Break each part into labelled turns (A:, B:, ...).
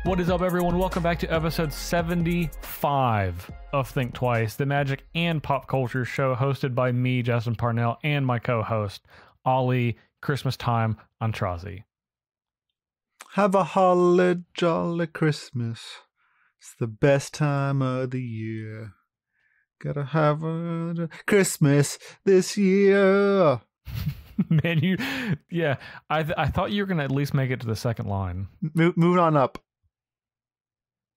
A: What is up, everyone? Welcome back to episode 75 of Think Twice, the magic and pop culture show hosted by me, Justin Parnell, and my co-host, Ollie Christmas Time Antrazi.
B: Have a holly jolly Christmas. It's the best time of the year. Gotta have a Christmas this year.
A: Man, I thought you were going to at least make it to the second line.
B: Moving on up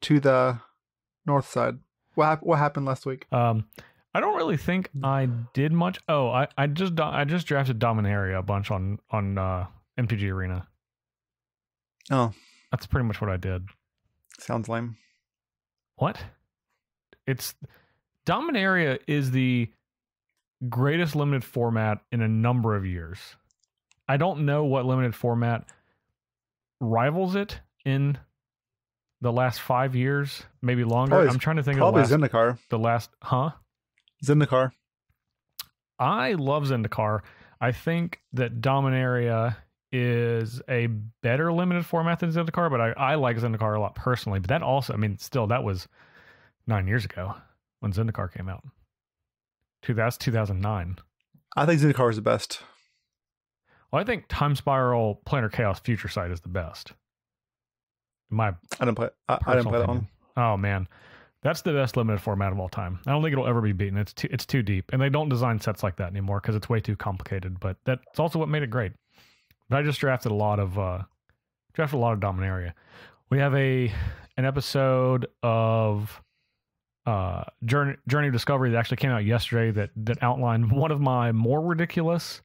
B: to the north side. What happened last week?
A: I don't really think I did much. Oh, I just drafted Dominaria a bunch on MTG Arena.
B: Oh,
A: that's pretty much what I did.
B: Sounds lame.
A: What? Dominaria is the greatest limited format in a number of years. I don't know what limited format rivals it in the last 5 years, maybe longer. I'm trying to think of
B: Zendikar. Zendikar.
A: I love Zendikar. I think that Dominaria is a better limited format than Zendikar, but I like Zendikar a lot personally. But that also, that was 9 years ago when Zendikar came out. 2009.
B: I think Zendikar is the best.
A: Well, I think Time Spiral Planar Chaos Future Sight is the best. I didn't play that one. Oh man, that's the best limited format of all time. I don't think it'll ever be beaten. It's too deep, and they don't design sets like that anymore because it's way too complicated. But that's also what made it great. But I just drafted a lot of Dominaria. We have an episode of Journey of Discovery that actually came out yesterday that outlined one of my more ridiculous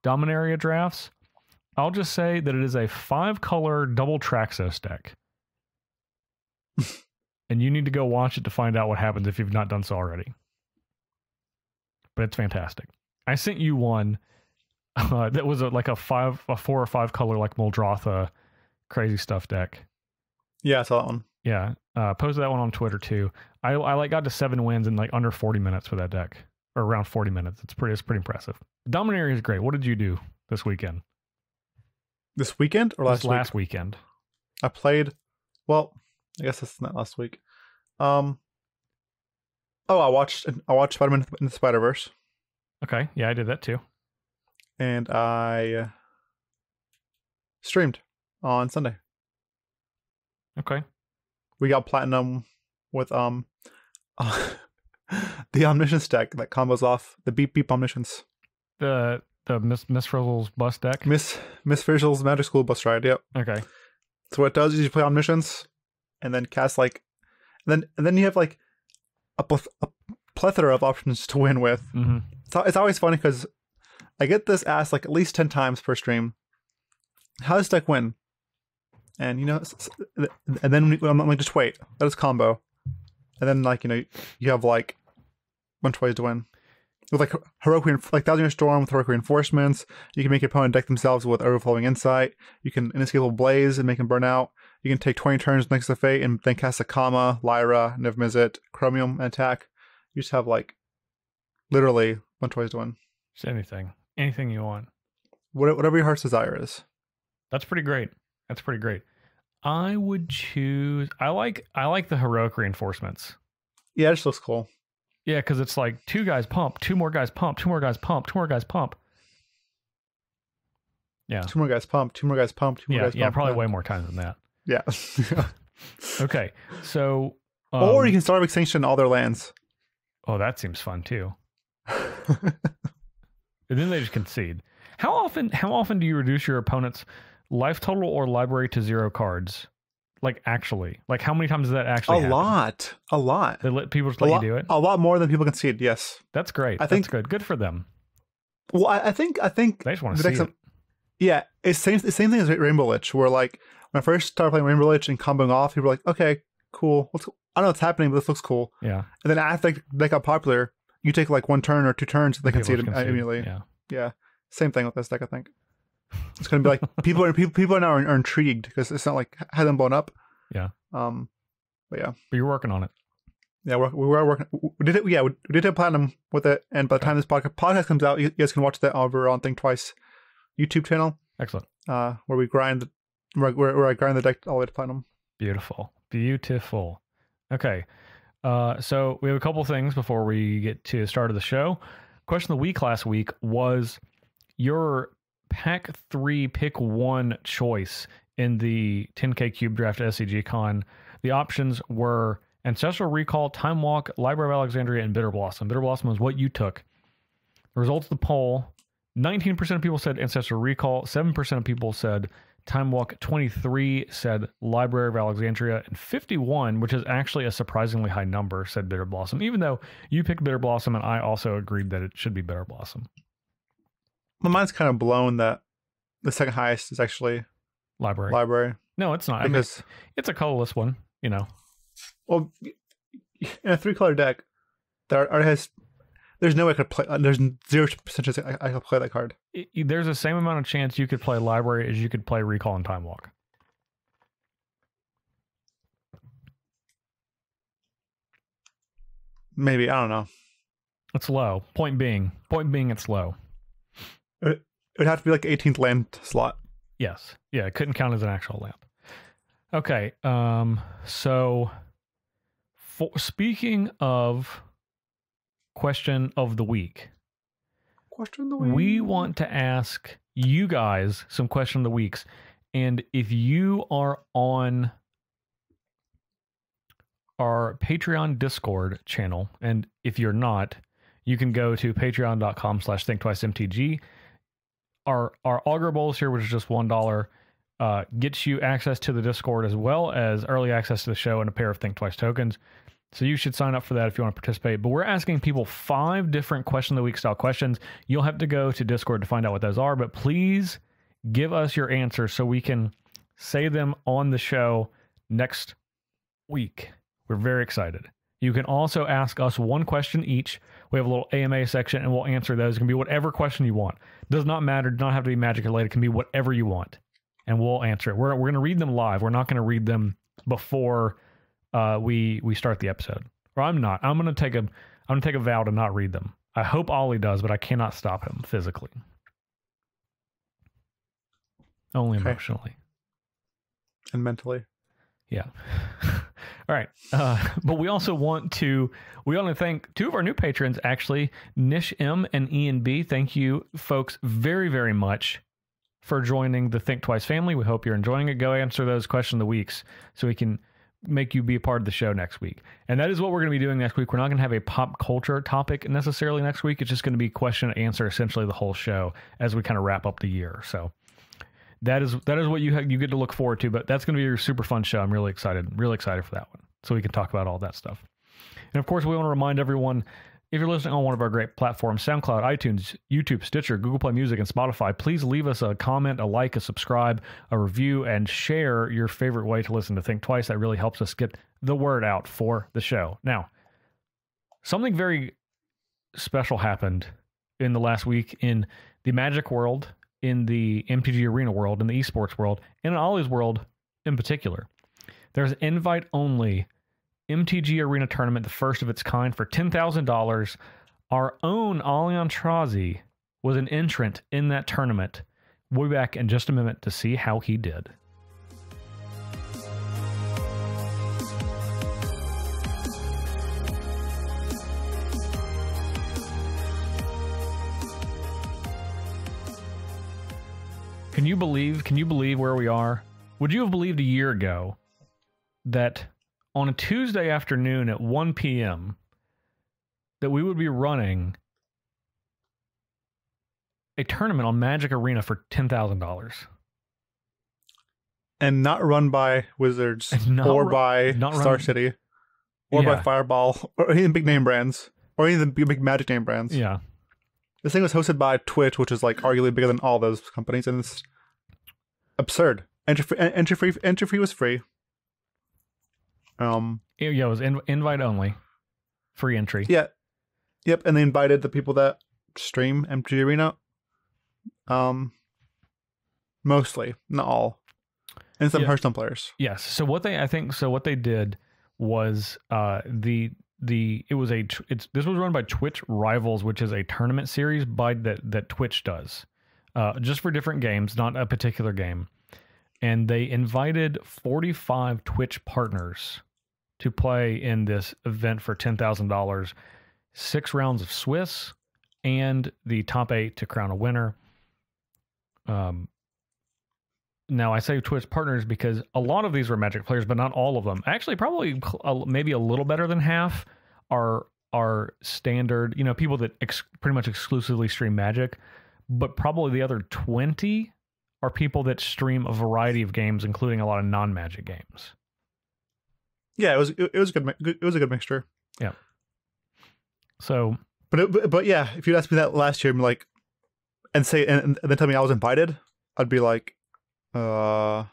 A: Dominaria drafts. I'll just say that it is a 5-color double Traxos deck. And you need to go watch it to find out what happens if you've not done so already. But it's fantastic. I sent you one that was a 4 or 5 color like Muldrotha crazy stuff deck.
B: Yeah, I saw that one.
A: Yeah, posted that one on Twitter too. I got to 7 wins in under 40 minutes for that deck, or around 40 minutes. It's pretty impressive. Dominaria is great. What did you do this weekend?
B: This weekend or
A: last weekend?
B: I played. Well, I guess that's not last week. I watched Spider-Man in the Spiderverse.
A: Okay, yeah, I did that too.
B: And I streamed on Sunday.
A: Okay.
B: We got platinum with the Omniscience deck that combos off the beep Omniscience.
A: The Miss Frizzle's bus deck?
B: Miss Frizzle's Magic School bus ride, yep.
A: Okay.
B: So what it does is you play Omniscience and then cast and then you have a plethora of options to win with.
A: Mm-hmm.
B: It's always funny because I get this asked at least 10 times per stream. How does deck win? And and then I'm like, just wait, let us combo. And then you have a bunch of ways to win. With heroic, Thousand Year Storm with heroic reinforcements, you can make your opponent deck themselves with Overflowing Insight. You can Inescapable Blaze and make them burn out. You can take 20 turns next to Fate and then cast a Kama, Lyra, Niv Mizzet, Chromium, and attack. You just have literally a bunch of ways to win.
A: Just anything you want.
B: Whatever your heart's desire is.
A: That's pretty great. I would choose. I like the heroic reinforcements.
B: Yeah, it just looks cool.
A: Yeah, because it's 2 guys pump, 2 more guys pump, 2 more guys pump, 2 more guys pump. Yeah.
B: 2 more guys pump, 2 more guys pump, 2 more guys pump.
A: Yeah, probably way more times than that.
B: Yeah.
A: Okay, so...
B: or you can Star of Extinction all their lands.
A: Oh, that seems fun too. And then they just concede. How often do you reduce your opponent's life total or library to 0 cards? Actually. How many times does that actually happen?
B: A lot.
A: They let people just let you do it?
B: A lot more than people concede, yes.
A: That's great. That's good. Good for them.
B: Well, I think
A: they just want to see it.
B: Yeah, it's the same thing as Rainbow Lich, where when I first started playing Rainbow Lich and comboing off, people were like, okay, cool. I don't know what's happening, but this looks cool.
A: Yeah.
B: And then after they got popular, you take 1 turn or 2 turns, they concede immediately. Yeah. Same thing with this deck, I think. It's going to be people now are intrigued because it's not hasn't blown up.
A: Yeah.
B: But
A: you're working on it.
B: Yeah, we were working. We did it. Yeah, we did have platinum with it, and by the time this podcast comes out, you guys can watch that over on Thinktwice YouTube channel.
A: Excellent.
B: Where we grind, where I grind the deck all the way to platinum.
A: Beautiful. Beautiful. Okay. So we have a couple things before we get to the start of the show. Question of the week last week was your Pack 3 pick one choice in the 10K Cube Draft SCG Con. The options were Ancestral Recall, Time Walk, Library of Alexandria, and Bitter Blossom. Bitter Blossom was what you took. The results of the poll, 19% of people said Ancestral Recall, 7% of people said Time Walk, 23 said Library of Alexandria, and 51, which is actually a surprisingly high number, said Bitter Blossom, even though you picked Bitter Blossom and I also agreed that it should be Bitter Blossom.
B: My mind's kind of blown that the second highest is actually Library.
A: No, it's not. Because I mean, it's a colorless one, you know.
B: Well, in a 3-color deck, there already has. There's no way I could play. There's 0% chance I could play that card.
A: There's the same amount of chance you could play Library as you could play Recall and Time Walk.
B: Maybe, I don't know.
A: It's low. Point being, it's low.
B: It would have to be like 18th land slot.
A: Yes. Yeah, it couldn't count as an actual land. Okay. So, speaking of question of the week. We want to ask you guys some question of the weeks. And if you are on our Patreon Discord channel, and if you're not, you can go to patreon.com/thinktwicemtg. Our Augur Bowls here, which is just $1, gets you access to the Discord as well as early access to the show and a pair of Thinktwice tokens. So you should sign up for that if you want to participate. But we're asking people 5 different question of the week style questions. You'll have to go to Discord to find out what those are, but please give us your answers so we can say them on the show next week. We're very excited. You can also ask us one question each. We have a little AMA section and we'll answer those. It can be whatever question you want. Does not matter. Does not have to be Magic related. It can be whatever you want. And we'll answer it. We're going to read them live. We're not going to read them before we start the episode. Or I'm not. I'm going to take a vow to not read them. I hope Ollie does, but I cannot stop him physically. Only emotionally.
B: And mentally.
A: Yeah. All right. But we also want to thank 2 of our new patrons, actually, Nish M and Ian B. Thank you, folks, very, very much for joining the Thinktwice family. We hope you're enjoying it. Go answer those question of the weeks so we can make you be a part of the show next week. And that is what we're going to be doing next week. We're not going to have a pop culture topic necessarily next week. It's just going to be question and answer essentially the whole show as we kind of wrap up the year. So that is what you get to look forward to, but that's going to be a super fun show. I'm really excited for that one. So we can talk about all that stuff. And of course, we want to remind everyone, if you're listening on one of our great platforms, SoundCloud, iTunes, YouTube, Stitcher, Google Play Music, and Spotify, please leave us a comment, a like, a subscribe, a review, and share your favorite way to listen to Think Twice. That really helps us get the word out for the show. Now, something very special happened in the last week in the Magic world, in the MTG Arena world, in the Esports world, and in Ollie's world in particular. There's an invite-only MTG Arena tournament, the first of its kind, for $10,000. Our own Ollie Antrazi was an entrant in that tournament. We'll be back in just a minute to see how he did. Can you believe where we are? Would you have believed a year ago that on a Tuesday afternoon at 1 p.m. that we would be running a tournament on Magic Arena for $10,000?
B: And not run by Wizards or by Star City or by Fireball or any big name brands or any of the big Magic name brands.
A: Yeah.
B: This thing was hosted by Twitch, which is like arguably bigger than all those companies, and it's absurd. Entry fee was free.
A: It was invite only, free entry.
B: Yeah, yep. And they invited the people that stream MTG Arena. Mostly, not all, and some Hearthstone players.
A: Yes. So what they did was this was run by Twitch Rivals, which is a tournament series that Twitch does, just for different games, not a particular game. and they invited 45 Twitch partners to play in this event for $10,000, 6 rounds of Swiss, and the top 8 to crown a winner. Now, I say Twitch partners because a lot of these were Magic players, but not all of them. Actually, probably maybe a little better than half are standard, people that pretty much exclusively stream Magic, but probably the other 20 are people that stream a variety of games, including a lot of non-Magic games.
B: Yeah, it was a good mixture.
A: Yeah. So,
B: but yeah, if you'd asked me that last year, I'm like, and then tell me I was invited, I'd be like, what?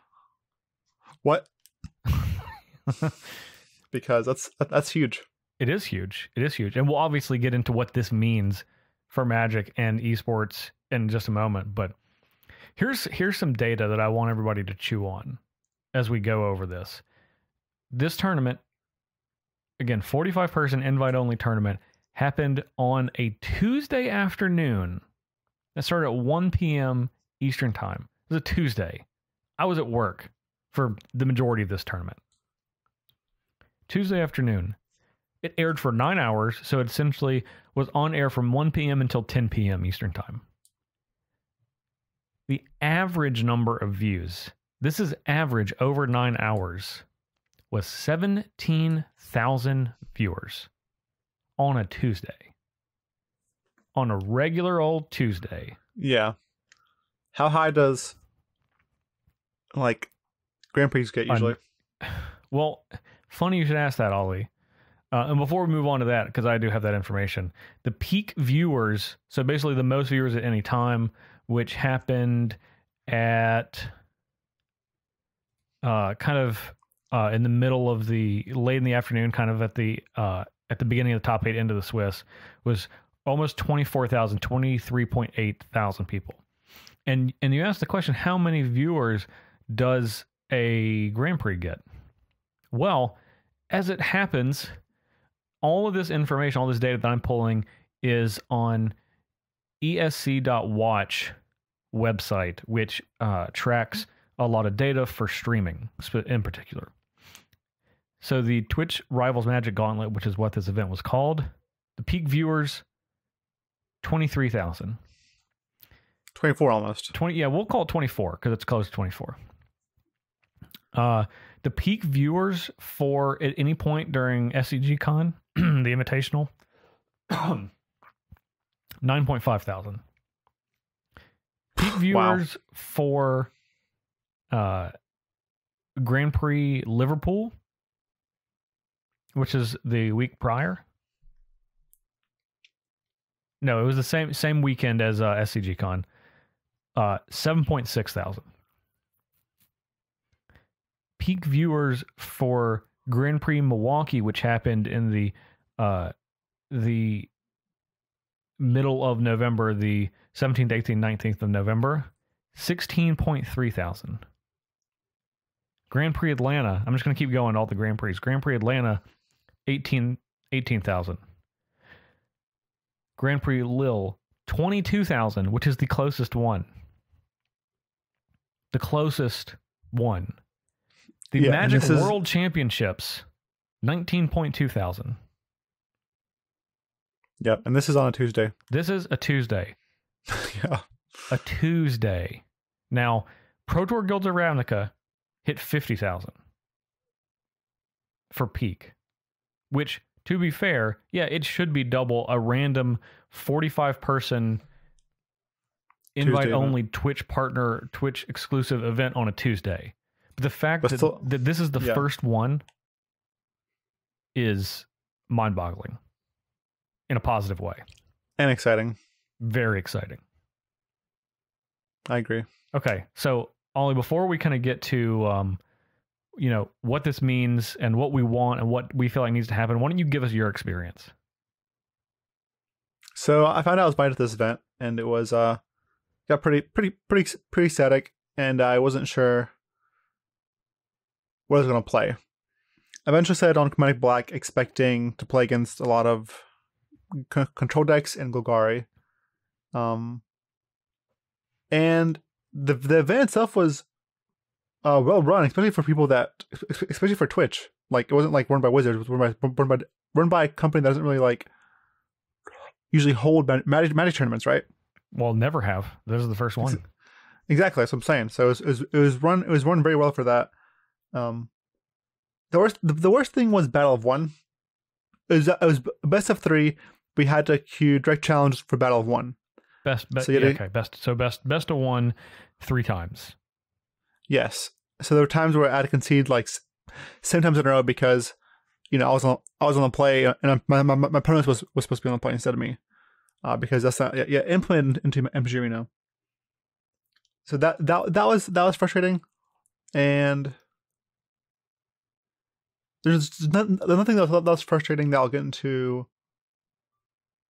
B: Because that's huge.
A: It is huge. It is huge, and we'll obviously get into what this means for Magic and esports in just a moment. But here's some data that I want everybody to chew on as we go over this. This tournament, again, 45-person invite-only tournament, happened on a Tuesday afternoon. It started at 1 p.m. Eastern Time. It was a Tuesday. I was at work for the majority of this tournament. Tuesday afternoon. It aired for 9 hours, so it essentially was on air from 1 p.m. until 10 p.m. Eastern Time. The average number of views, this is average over 9 hours, was 17,000 viewers on a Tuesday. On a regular old Tuesday.
B: Yeah. How high does, Grand Prix get usually?
A: Well, funny you should ask that, Ollie. And before we move on to that, because I do have that information, the peak viewers, so basically the most viewers at any time, which happened at in the middle of late in the afternoon, kind of at the beginning of the top 8 into the Swiss, was almost 24,000, 23.8 thousand people. And you asked the question, how many viewers does a Grand Prix get? Well, as it happens, all of this information, all this data that I'm pulling is on esc.watch website, which tracks a lot of data for streaming in particular. So the Twitch Rivals Magic Gauntlet, which is what this event was called, the peak viewers, 23,000.
B: 24 almost.
A: 20, yeah, we'll call it 24 because it's close to 24. The peak viewers for at any point during SCG Con, the Invitational, 9.5 thousand. Peak viewers for Grand Prix Liverpool, which is the week prior. No, it was the same weekend as SCG Con. 7.6 thousand. Peak viewers for Grand Prix Milwaukee, which happened in the middle of November, the 17th, 18th, 19th of November, 16.3 thousand. Grand Prix Atlanta, I'm just going to keep going all the Grand Prix. Grand Prix Atlanta, 18,000. Grand Prix Lille, 22,000, which is the closest one. The closest one. The Magic World Championships, 19.2 thousand.
B: Yep, and this is on a Tuesday.
A: This is a Tuesday.
B: Yeah.
A: A Tuesday. Now, Pro Tour Guilds of Ravnica hit 50,000 for peak, which, to be fair, yeah, it should be double a random 45-person invite-only Twitch partner, Twitch exclusive event on a Tuesday. But the fact that this is the first one is mind-boggling in a positive way.
B: And exciting.
A: Very exciting.
B: I agree.
A: Okay, so Ollie, before we kind of get to what this means and what we want and what we feel like needs to happen, why don't you give us your experience?
B: So I found out I was invited to this event, and it was got pretty static, and I wasn't sure what I was going to play. I eventually set on Chromatic Black, expecting to play against a lot of control decks and Golgari. And the event itself was well run, especially for people that, especially for Twitch. Like, it wasn't like run by Wizards, it was run by a company that doesn't really like usually hold Magic tournaments, right?
A: Well, never have. This is the first one.
B: Exactly, that's what I'm saying. So it was run very well for that. The worst thing was Battle of One. It was best of 3. We had to queue direct challenge for Battle of One.
A: Best of 1 3 times.
B: Yes. So there were times where I had to concede like 7 times in a row because, I was on the play and my opponent was supposed to be on the play instead of me, because that's not implemented into MTG Arena. So that was frustrating, and there's nothing that was frustrating that I'll get into.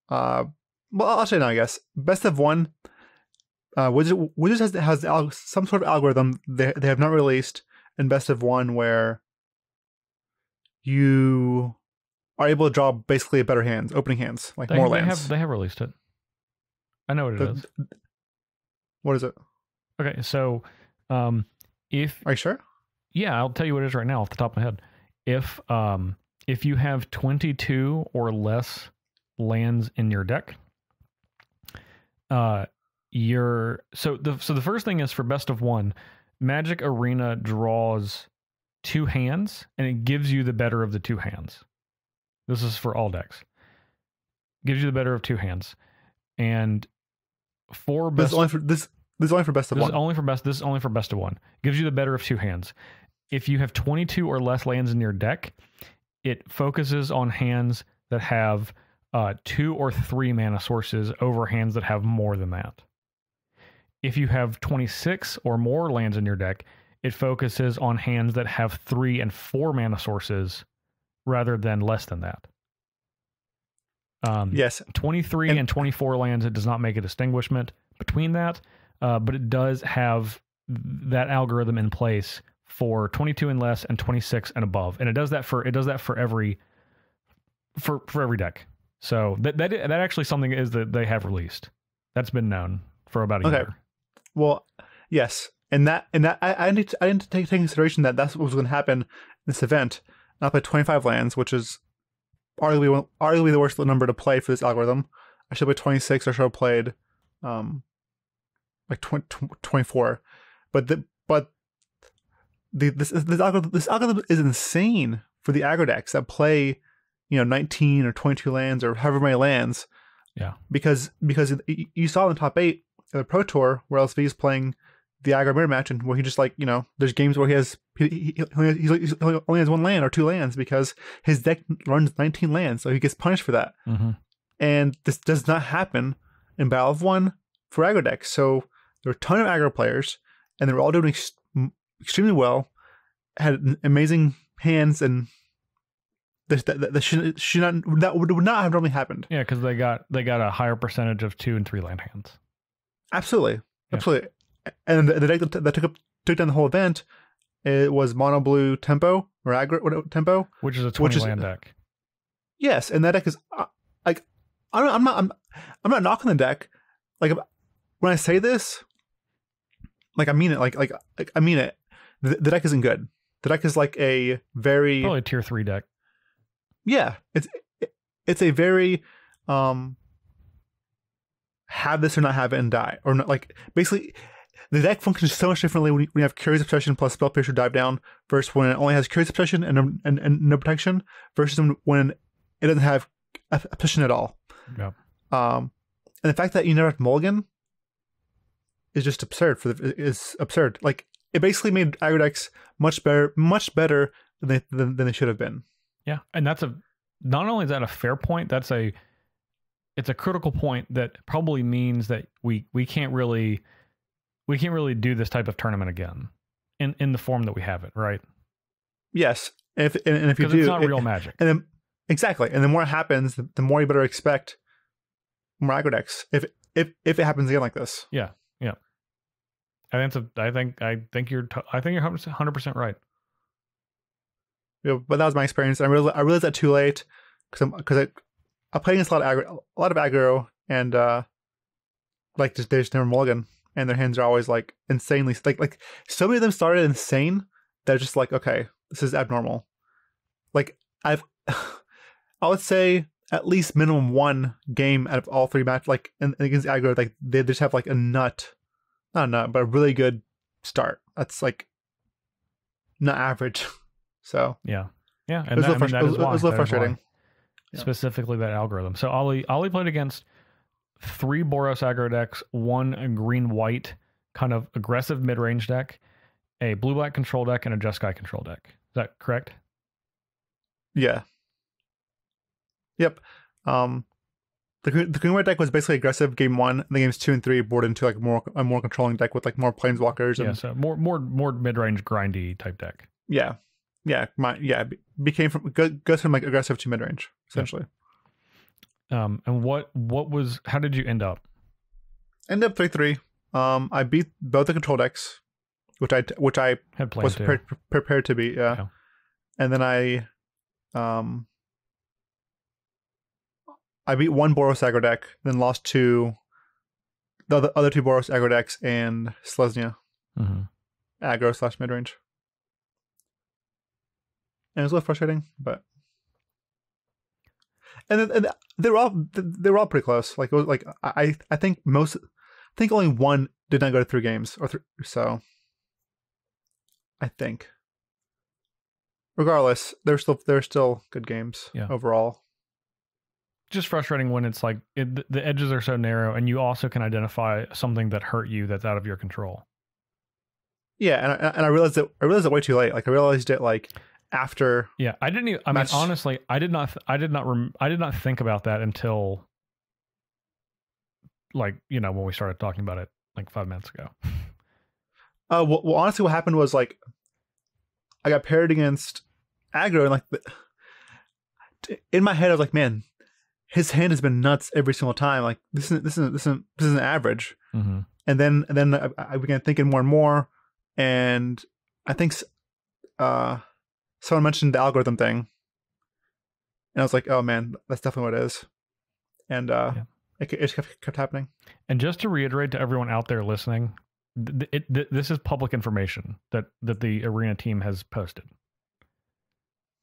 B: Well, I'll say now, I guess. Best of 1. Wizards has some sort of algorithm they have not released in Best of 1 where you are able to draw basically better hands, opening hands, like more lands.
A: They have released it. I know what it is.
B: What is it?
A: Okay, so
B: are you sure?
A: Yeah, I'll tell you what it is right now off the top of my head. If you have 22 or less lands in your deck, so the first thing is for Best of 1, Magic Arena draws 2 hands and it gives you the better of the 2 hands. This is for all decks. Gives you the better of 2 hands. And for best,
B: this is only for Best of 1.
A: This is only for Best of 1. Gives you the better of 2 hands. If you have 22 or less lands in your deck, it focuses on hands that have 2 or 3 mana sources over hands that have more than that. If you have 26 or more lands in your deck, it focuses on hands that have 3 and 4 mana sources rather than less than that.
B: Yes.
A: 23 and 24 lands, it does not make a distinguishment between that, but it does have that algorithm in place for 22 and less and 26 and above, and it does that for every deck. So that actually something is that they have released. That's been known for about a year.
B: Well, yes, and I need to take into consideration that that's what was going to happen in this event. I played 25 lands, which is arguably the worst number to play for this algorithm. I should have played 26. Or should have played like 24. This algorithm is insane for the aggro decks that play 19 or 22 lands or however many lands.
A: Yeah.
B: Because you saw in the top 8 of the Pro Tour where LSV is playing the aggro mirror match, and where he just there's games where he only has 1 land or 2 lands because his deck runs 19 lands, so he gets punished for that.
A: Mm-hmm.
B: And this does not happen in Battle of 1 for aggro decks. So there were a ton of aggro players, and they were all doing extremely well, had amazing hands, and that would not have normally happened.
A: Yeah, because they got a higher percentage of 2 and 3 land hands.
B: Absolutely. And the deck that took down the whole event, it was mono blue tempo or aggro tempo,
A: which is a 20 land deck.
B: Yes, and that deck is like I'm not knocking the deck. Like, when I say this, like I mean it. Like I mean it. The deck isn't good. The deck is like a very
A: probably a tier 3 deck.
B: Yeah, it's a very have this or not have it and die, or not, like basically the deck functions so much differently when you have Curious Obsession plus Spell Piercer Dive Down versus when it only has Curious Obsession and no protection, versus when it doesn't have obsession at all.
A: Yeah.
B: And the fact that you never have to mulligan is just absurd. Is absurd. Like, it basically made aggro decks much better than they should have been.
A: Yeah, and not only is that a fair point, it's a critical point that probably means that we can't really do this type of tournament again in the form that we have it, right? Yes, and if you do, it's not real Magic. And then exactly, and the more it happens, the more you better expect more aggro decks if it happens again like this. Yeah. I think you're 100% right. Yeah, but that was my experience. And I realized that too late because I'm playing against a lot of aggro, and like there's never mulligan,
B: and their hands are always like insanely like so many of them started insane. They're just like, okay, this is abnormal. Like I would say at least minimum one game out of all three matches, like against aggro, like they just have like not a nut, but a really good start. That's like not average. So
A: yeah, and
B: it was a little frustrating.
A: Yeah. Specifically that algorithm. So Ollie played against 3 Boros aggro decks, 1 green-white kind of aggressive mid-range deck, a blue-black control deck, and a Jeskai control deck. Is that correct?
B: Yeah. Yep. The green-white deck was basically aggressive game 1, and the games 2 and 3 board into like a more controlling deck with like more planeswalkers. And,
A: so more mid-range grindy type deck.
B: Yeah. Goes from like aggressive to mid-range essentially.
A: And how did you end up?
B: End up 3-3. I beat both the control decks, which I
A: had
B: was prepared to beat. Yeah. And then I beat 1 Boros aggro deck, then lost to the other 2 Boros aggro decks and Selesnya aggro / mid-range. And it was a little frustrating, but and they were all pretty close. Like it was like I think only one did not go to 3 games or so. I think. Regardless, they're still good games overall.
A: Just frustrating when it's like the edges are so narrow, and you also can identify something that hurt you that's out of your control.
B: Yeah, and I realized it way too late. Like I realized it like after.
A: Yeah, I didn't even. I mean, honestly, I did not think about that until like when we started talking about it like 5 minutes ago.
B: Well, honestly, what happened was like I got paired against aggro, and like in my head I was like, man, his hand has been nuts every single time. Like this isn't average.
A: Mm-hmm.
B: And then I began thinking more and more, and I think someone mentioned the algorithm thing, and I was like, oh man, that's definitely what it is. And it kept happening.
A: And just to reiterate to everyone out there listening, this is public information that the Arena team has posted,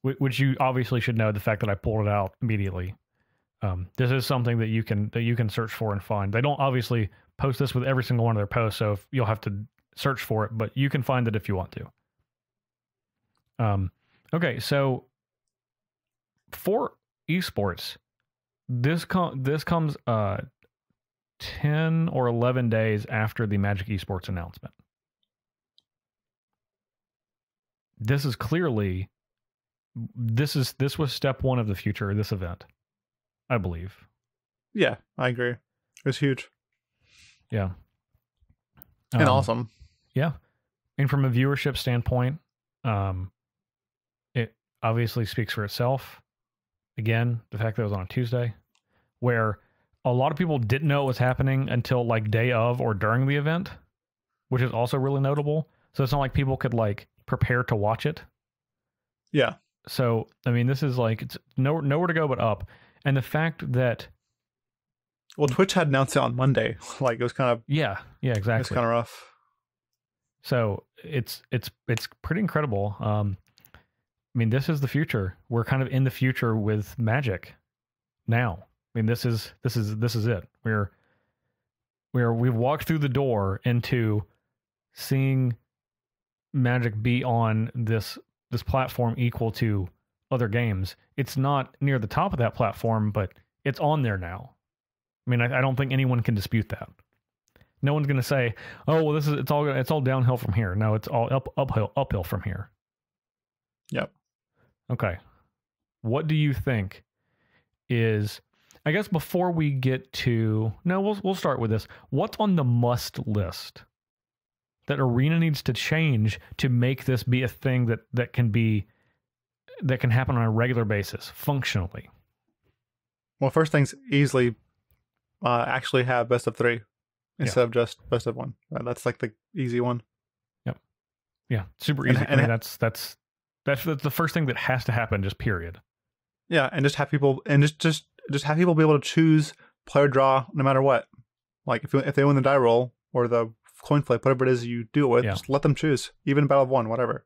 A: which you obviously should know. The fact that I pulled it out immediately. This is something that you can search for and find. They don't obviously post this with every single one of their posts, so you'll have to search for it, but you can find it if you want to. Okay, so for esports, this comes 10 or 11 days after the Magic Esports announcement. This is clearly this was step 1 of the future of this event, I believe.
B: Yeah, I agree. It was huge.
A: Yeah.
B: And awesome.
A: Yeah. And from a viewership standpoint, it obviously speaks for itself. Again, the fact that it was on a Tuesday, where a lot of people didn't know it was happening until like day of or during the event, which is also really notable. So it's not like people could like prepare to watch it.
B: Yeah.
A: So, I mean, this is like, it's nowhere to go but up. And the fact that...
B: Well, Twitch had announced it on Monday. Like, it was kind of...
A: Yeah, exactly.
B: It was kind of rough.
A: So, it's pretty incredible. I mean, this is the future. We're kind of in the future with Magic now. I mean, this is it. We've walked through the door into seeing Magic be on this platform equal to other games. It's not near the top of that platform, but it's on there now. I mean, I don't think anyone can dispute that. No one's going to say, "Oh, well, it's all downhill from here." No, it's all uphill from here.
B: Yep.
A: Okay. What do you think is? I guess before we get to we'll start with this. What's on the must list that Arena needs to change to make this be a thing that can happen on a regular basis functionally?
B: Well, first things easily actually have best of 3 instead of just best of 1. That's like the easy one.
A: Yep. Yeah, super easy. I mean, that's the first thing that has to happen. Just period.
B: Yeah, and just have people just have people be able to choose player draw no matter what. Like if they win the die roll or the coin flip, whatever it is you do it with, just let them choose. Even Battle of One, whatever.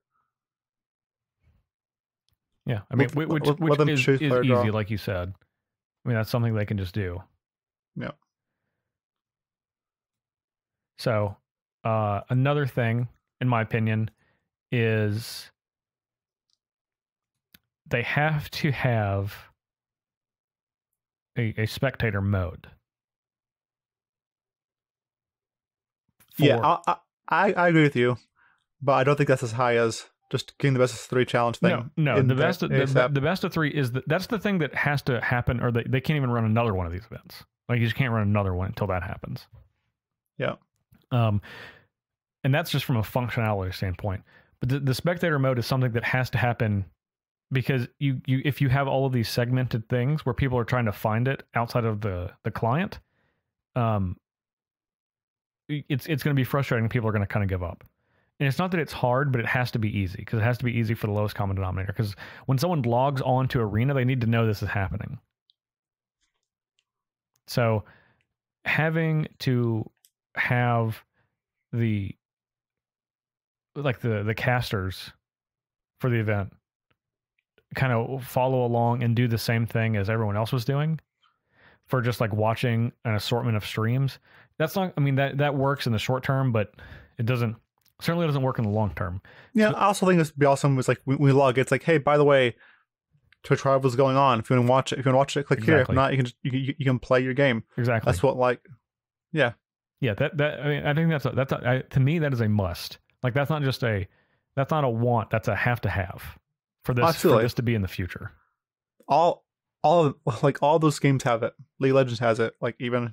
A: Yeah, I mean, which is easy, like you said. I mean, that's something they can just do.
B: Yeah.
A: So, another thing, in my opinion, is they have to have a spectator mode.
B: Yeah, I agree with you, but I don't think that's as high as just getting the best of 3 challenge thing.
A: No, the best of 3 is that's the thing that has to happen, or they can't even run another one of these events. Like, you just can't run another one until that happens.
B: Yeah.
A: And that's just from a functionality standpoint. But the spectator mode is something that has to happen because you if you have all of these segmented things where people are trying to find it outside of the client, it's going to be frustrating. People are going to kind of give up. And it's not that it's hard, but it has to be easy, because it has to be easy for the lowest common denominator. Because when someone logs on to Arena, they need to know this is happening. So having to have the casters for the event kind of follow along and do the same thing as everyone else was doing for just like watching an assortment of streams. That's not, I mean, that works in the short term, but it certainly doesn't work in the long term.
B: Yeah, I also think this would be awesome. Was like we log. It's like, hey, by the way, Twitch Rivals is going on. If you want to watch it, click here. If not, you can play your game.
A: Exactly.
B: That's what yeah.
A: Yeah, I mean, I think to me that is a must. Like, that's not a want. That's a have to have for this to be in the future.
B: All those games have it. League of Legends has it. Like, even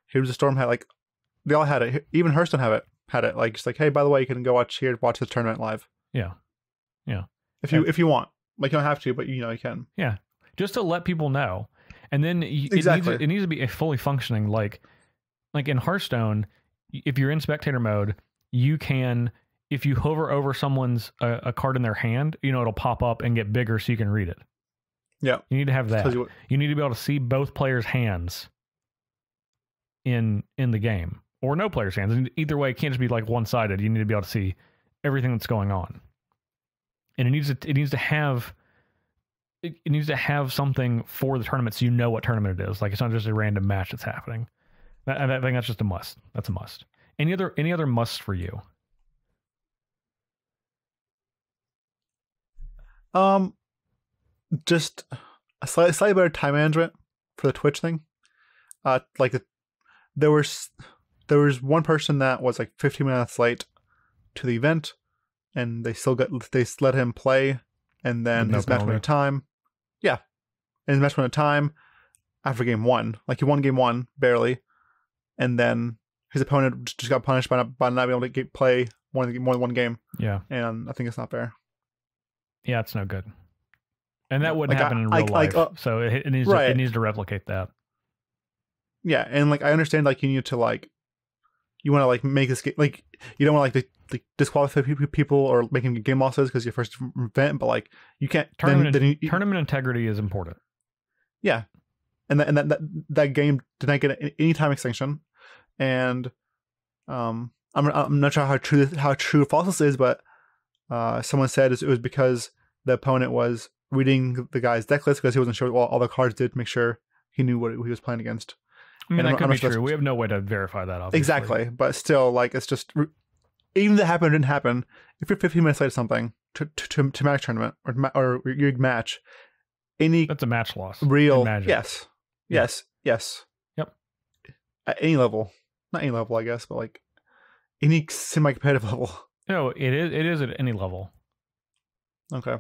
B: Heroes of Storm had, like, they all had it. Even Hearthstone had it. Like, just like, hey, by the way, you can go watch the tournament live.
A: Yeah.
B: If you want, like, you don't have to, but you can.
A: Yeah, just to let people know, and then it needs to be a fully functioning like in Hearthstone. If you're in spectator mode, you can, if you hover over someone's a card in their hand, it'll pop up and get bigger so you can read it.
B: Yeah,
A: you need to have that. You need to be able to see both players' hands in the game, or no player's hands. And either way, it can't just be like one-sided. You need to be able to see everything that's going on, and it needs to have something for the tournament, so you know what tournament it is. Like, it's not just a random match that's happening. I think that's just a must. That's a must. Any other musts for you?
B: Just a slightly better time management for the Twitch thing. There was one person that was like 15 minutes late to the event, and they let him play, and then his match went at time. Yeah, and his match went at time after game 1. Like, he won game 1 barely, and then his opponent just got punished by not being able to play more than one game.
A: Yeah,
B: and I think it's not fair.
A: Yeah, it's no good. And that wouldn't happen in real life. So it needs to replicate that.
B: Yeah, and like, I understand, like, you need to, like, you want to, like, make this game, like, you don't want to, like disqualify people or making game losses because your first event, but like, you can't.
A: Tournament integrity is important.
B: Yeah, and that game did not get any time extension, and I'm not sure how true or false this is, but someone said it was because the opponent was reading the guy's deck list because he wasn't sure what all the cards did to make sure he knew what he was playing against.
A: I mean, that could be true. We have no way to verify that, obviously.
B: Exactly, but still, like, it's just, even if that happened or didn't happen, if you're 15 minutes late to something, to match tournament or your match,
A: that's a match loss.
B: Real, yes.
A: Yep.
B: At any level, not any level, I guess, but like any semi-competitive level.
A: No, it is at any level.
B: Okay.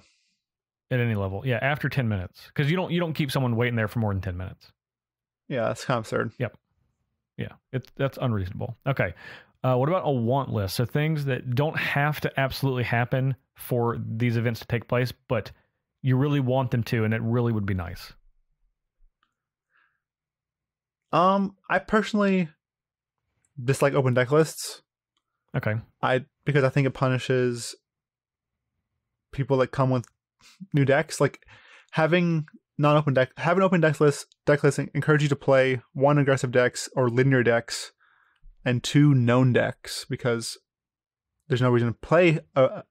A: At any level, yeah. After 10 minutes, because you don't keep someone waiting there for more than 10 minutes.
B: Yeah, that's kind of absurd.
A: Yep. Yeah, that's unreasonable. Okay. What about a want list? So things that don't have to absolutely happen for these events to take place, but you really want them to, and it really would be nice.
B: I personally dislike open deck lists.
A: Okay.
B: Because I think it punishes people that come with new decks. Like, having open deck lists encourage you to play one aggressive decks or linear decks and 2 known decks, because there's no reason to play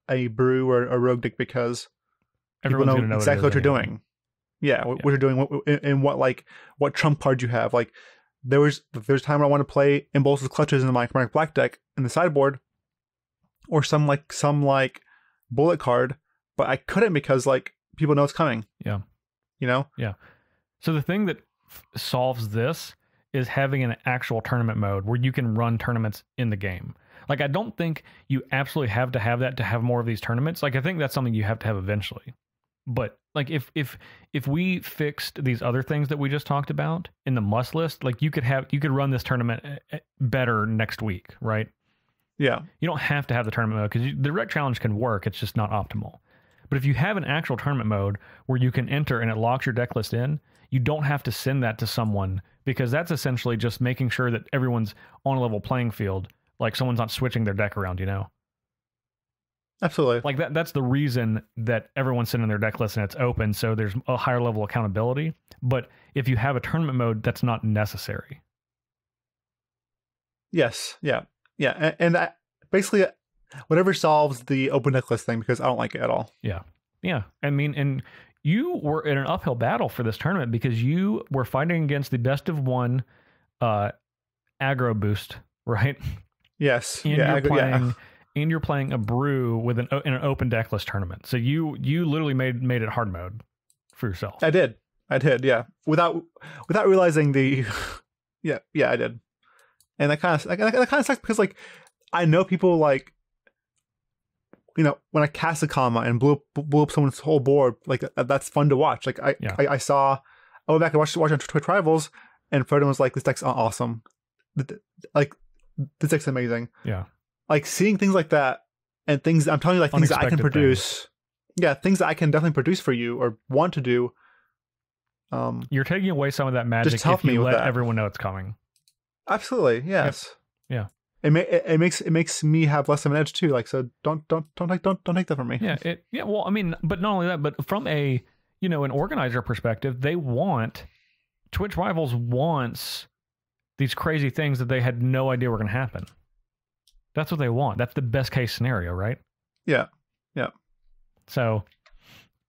B: a brew or a rogue deck, because
A: everyone's
B: people know exactly what you're doing. Yeah, what you're doing, and what trump card you have. Like there's a time where I want to play Impulse's Clutches in my Chromatic Black deck in the sideboard, or some bullet card, but I couldn't because like people know it's coming.
A: Yeah.
B: You know?
A: Yeah. So the thing that solves this is having an actual tournament mode where you can run tournaments in the game. Like, I don't think you absolutely have to have that to have more of these tournaments. Like, I think that's something you have to have eventually. But like, if we fixed these other things that we just talked about in the must list, like you could run this tournament better next week, right?
B: Yeah.
A: You don't have to have the tournament mode, because the rec challenge can work. It's just not optimal. But if you have an actual tournament mode where you can enter and it locks your deck list in, you don't have to send that to someone, because that's essentially just making sure that everyone's on a level playing field. Like someone's not switching their deck around, you know?
B: Absolutely.
A: Like that's the reason that everyone's sending their deck list and it's open, so there's a higher level of accountability. But if you have a tournament mode, that's not necessary.
B: Yes. Yeah. Yeah. And basically, whatever solves the open deck list thing, because I don't like it at all.
A: Yeah. Yeah. I mean, and you were in an uphill battle for this tournament because you were fighting against the best of one aggro boost, right?
B: Yes.
A: And you're playing a brew with in an open deck list tournament. So you literally made it hard mode for yourself.
B: I did. Yeah. Without realizing the, yeah, I did. And that kind of sucks, because like, I know people like, you know, when I cast a comma and blew up someone's whole board, like that's fun to watch. Like I went back and watched on Twitch Rivals, and Frodo was like, this deck's awesome. Like, this deck's amazing.
A: Yeah.
B: Like seeing things like that, and things I'm telling you, like things that I can produce. Things. Yeah, things that I can definitely produce for you or want to do.
A: You're taking away some of that magic if you let everyone know it's coming.
B: Absolutely, yes.
A: Yeah.
B: It makes me have less of an edge too. Like, so don't take that from me.
A: Yeah. Well, I mean, but not only that, but from an organizer perspective, Twitch Rivals wants these crazy things that they had no idea were going to happen. That's what they want. That's the best case scenario, right?
B: Yeah. Yeah.
A: So,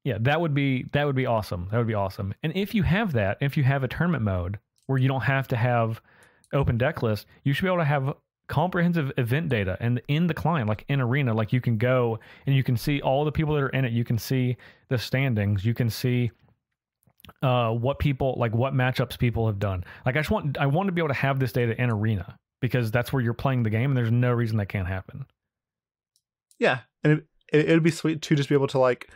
A: yeah, that would be awesome. That would be awesome. And if you have that, if you have a tournament mode where you don't have to have open deck list, you should be able to have comprehensive event data and in the client, like in Arena, like you can go and you can see all the people that are in it. You can see the standings. You can see what matchups people have done. Like I want to be able to have this data in Arena, because that's where you're playing the game, and there's no reason that can't happen.
B: Yeah, and it'd be sweet to just be able to like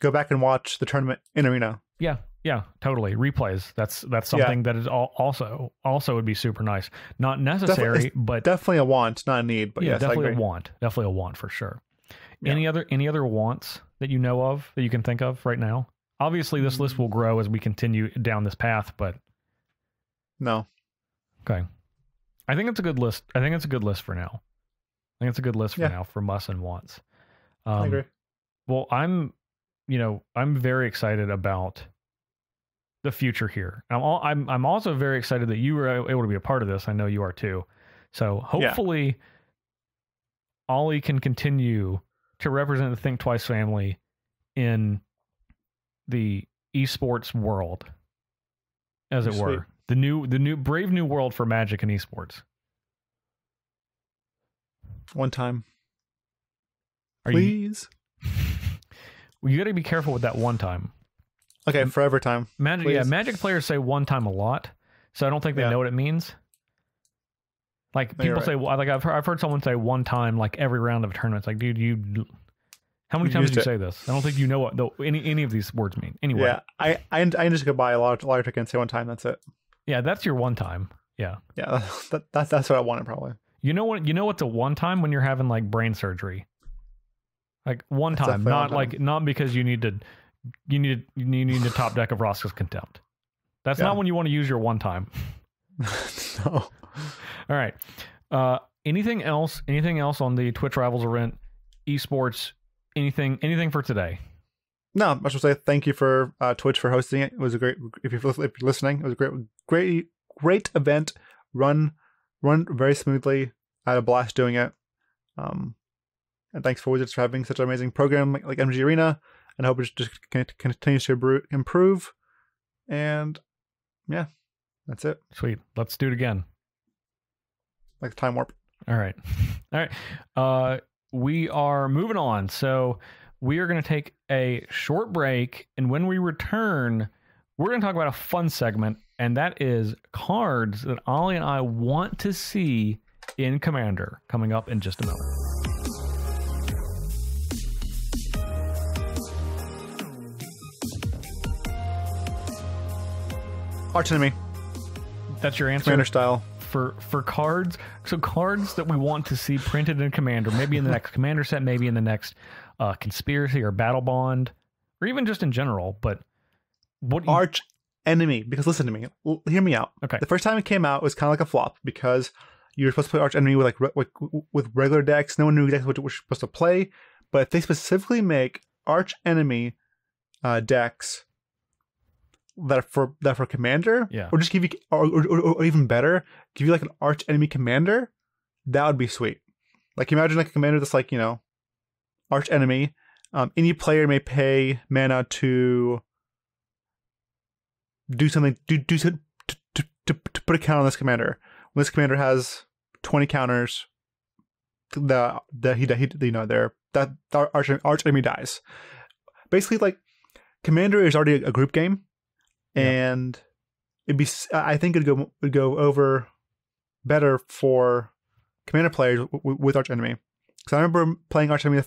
B: go back and watch the tournament in Arena.
A: Yeah, totally. Replays. That's something that is also would be super nice. Not necessary, but
B: definitely a want, not a need. But yes,
A: definitely a want. Definitely a want for sure. Yeah. Any other wants that you know of that you can think of right now? Obviously, this list will grow as we continue down this path, but
B: no.
A: Okay. I think it's a good list. I think it's a good list for now. Now for musts and wants.
B: I agree.
A: Well, I'm very excited about the future here. I'm also very excited that you were able to be a part of this. I know you are too. So hopefully, Ollie can continue to represent the Thinktwice family in the esports world, as it were. The new brave new world for Magic and esports.
B: One time. Please.
A: You got to be careful with that one time.
B: Okay, forever time.
A: Magic players say one time a lot, so I don't think they know what it means. Like people say, like I've heard someone say one time like every round of a tournament. It's like, dude, how many times did you say this? I don't think you know what any of these words mean. Anyway,
B: yeah, I just go buy a lot of tickets and say one time. That's it. Yeah,
A: that's your one time. Yeah,
B: that's what I wanted probably.
A: You know what's a one time when you're having like brain surgery. Like one time, not because you need a top deck of Roscoe's Contempt. That's not when you want to use your one time.
B: No.
A: All right. Anything else on the Twitch Rivals event, esports, anything for today?
B: No, I should say thank you for Twitch for hosting it. It was a great, if you're listening, it was a great event run run very smoothly. I had a blast doing it. And thanks for Wizards for having such an amazing program like MG Arena. And I hope it just continues to improve. And yeah, that's it.
A: Sweet. Let's do it again.
B: Like the time warp.
A: All right. All right. We are moving on. So we are going to take a short break. And when we return, we're going to talk about a fun segment. And that is cards that Ollie and I want to see in Commander, coming up in just a moment.
B: Arch enemy.
A: That's your answer?
B: Commander style.
A: For cards, so cards that we want to see printed in Commander, maybe in the next Commander set, maybe in the next Conspiracy or Battle Bond, or even just in general. But what
B: Arch enemy? Because listen to me, hear me out.
A: Okay.
B: The first time it came out, it was kind of like a flop because you were supposed to play Arch enemy with with regular decks. No one knew exactly what you were supposed to play. But if they specifically make Arch enemy decks that for Commander,
A: yeah,
B: or just give you, or even better, give you like an Arch enemy Commander, that would be sweet. Like imagine like a Commander that's like, you know, Arch enemy. Any player may pay mana to do something, to put a counter on this Commander. When this Commander has 20 counters, that Arch enemy dies. Basically, like Commander is already a group game. And I think it'd go over better for Commander players with Arch Enemy. Because I remember playing Arch Enemy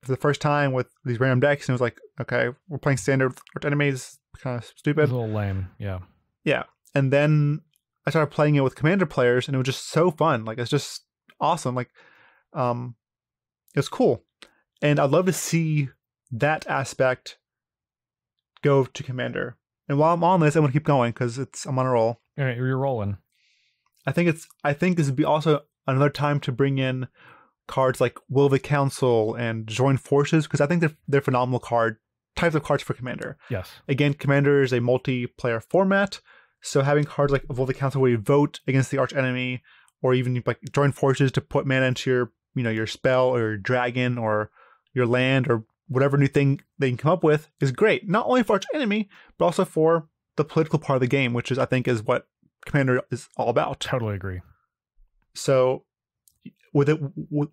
B: for the first time with these random decks, and it was like, okay, we're playing standard Arch Enemy, is kind of stupid.
A: It's a little lame, yeah.
B: Yeah, and then I started playing it with Commander players, and it was just so fun. Like it's just awesome. Like, it's cool, and I'd love to see that aspect go to Commander. And while I'm on this, I'm gonna keep going because I'm on a roll.
A: All right, you're rolling.
B: I think this would be also another time to bring in cards like Will of the Council and Join Forces, because I think they're phenomenal types of cards for Commander.
A: Yes.
B: Again, Commander is a multiplayer format, so having cards like Will of the Council where you vote against the arch enemy, or even like Join Forces to put mana into your spell or your dragon or your land or whatever new thing they can come up with, is great. Not only for arch enemy, but also for the political part of the game, which I think is what Commander is all about.
A: Totally agree.
B: So with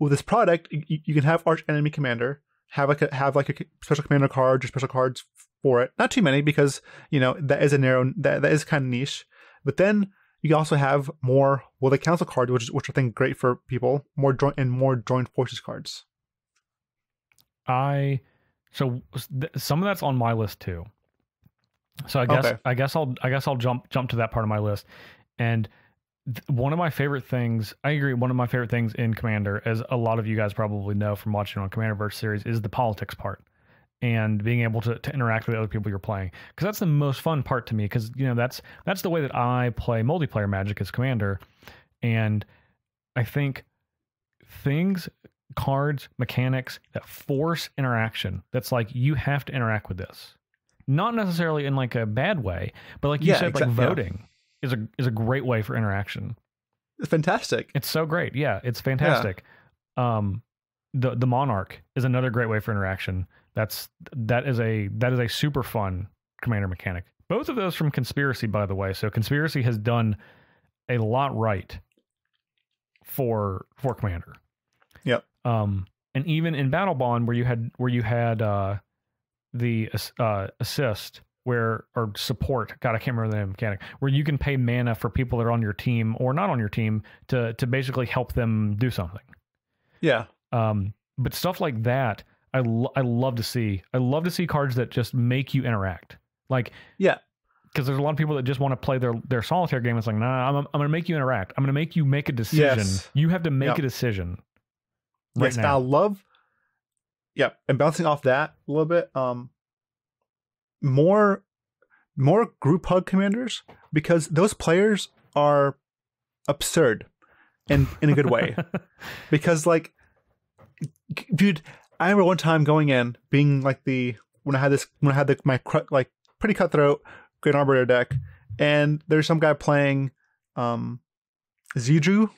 B: this product, you can have arch enemy Commander, have like a special Commander card or special cards for it. Not too many, because that is that is kind of niche. But then you can also have more Will the Council cards, which I think great for people. More Joint Forces cards.
A: So some of that's on my list too. So I guess I'll jump to that part of my list. And one of my favorite things, I agree, one of my favorite things in Commander, as a lot of you guys probably know from watching on Commanderverse series, is the politics part and being able to interact with the other people you're playing. Because that's the most fun part to me, because that's the way that I play multiplayer Magic as Commander. And I think cards, mechanics that force interaction, that's like, you have to interact with this. Not necessarily in like a bad way, but like you said, like voting is a great way for interaction.
B: It's fantastic.
A: It's so great. Yeah, it's fantastic. Yeah. The Monarch is another great way for interaction. That is a super fun Commander mechanic. Both of those from Conspiracy, by the way. So Conspiracy has done a lot right for Commander.
B: Yep.
A: And even in Battle Bond, where you had the assist, or support. God, I can't remember the name of the mechanic. Where you can pay mana for people that are on your team or not on your team to basically help them do something.
B: Yeah.
A: But stuff like that, I love to see. I love to see cards that just make you interact. Like, yeah. Because there's a lot of people that just want to play their solitaire game. It's like, nah, I'm going to make you interact. I'm going to make you make a decision. Yes. You have to make a decision.
B: Right now. I love. Yeah, and bouncing off that a little bit, more group hug commanders, because those players are absurd, and in a good way. Because like, dude, I remember one time going in, being like when I had my like pretty cutthroat Great Arbitrator deck, and there's some guy playing Zidru,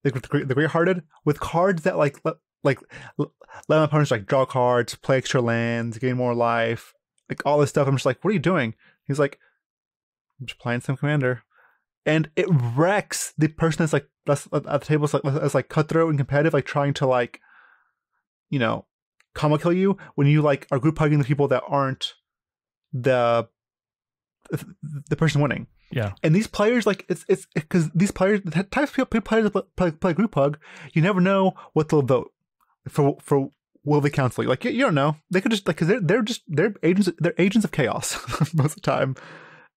B: the great-hearted with cards that let my opponents like draw cards, play extra lands, gain more life, like all this stuff. I'm just like, what are you doing? He's like, I'm just playing some commander, and it wrecks the person that's like that's at the table as like cutthroat and competitive, like trying to like, you know, combo kill you when you like are group hugging the people that aren't the person winning.
A: Yeah.
B: And these players, like, it's because these players, the types of players that play group hug, you never know what they'll vote for. Will they cancel you? Like, you don't know. They could just like, because they're agents of chaos most of the time.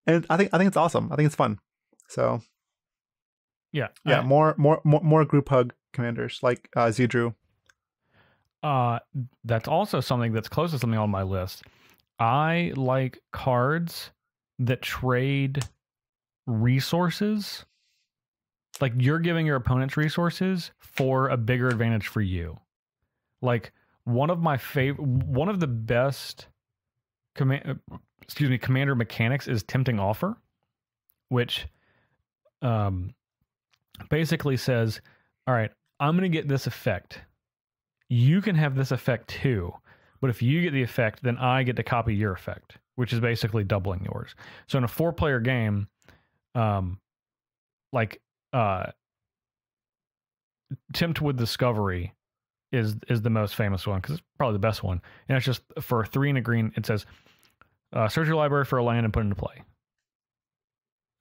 B: And I think it's awesome. I think it's fun. So
A: yeah,
B: more group hug commanders like Zedrew.
A: That's also something that's close to something on my list. I like cards that trade resources. Like, you're giving your opponents resources for a bigger advantage for you. Like, one of the best commander mechanics is tempting offer, which basically says, all right, I'm going to get this effect. You can have this effect too, but if you get the effect, then I get to copy your effect, which is basically doubling yours. So in a 4-player game, Tempt with Discovery is the most famous one because it's probably the best one. And it's just for 3 and a green. It says, search your library for a land and put it into play.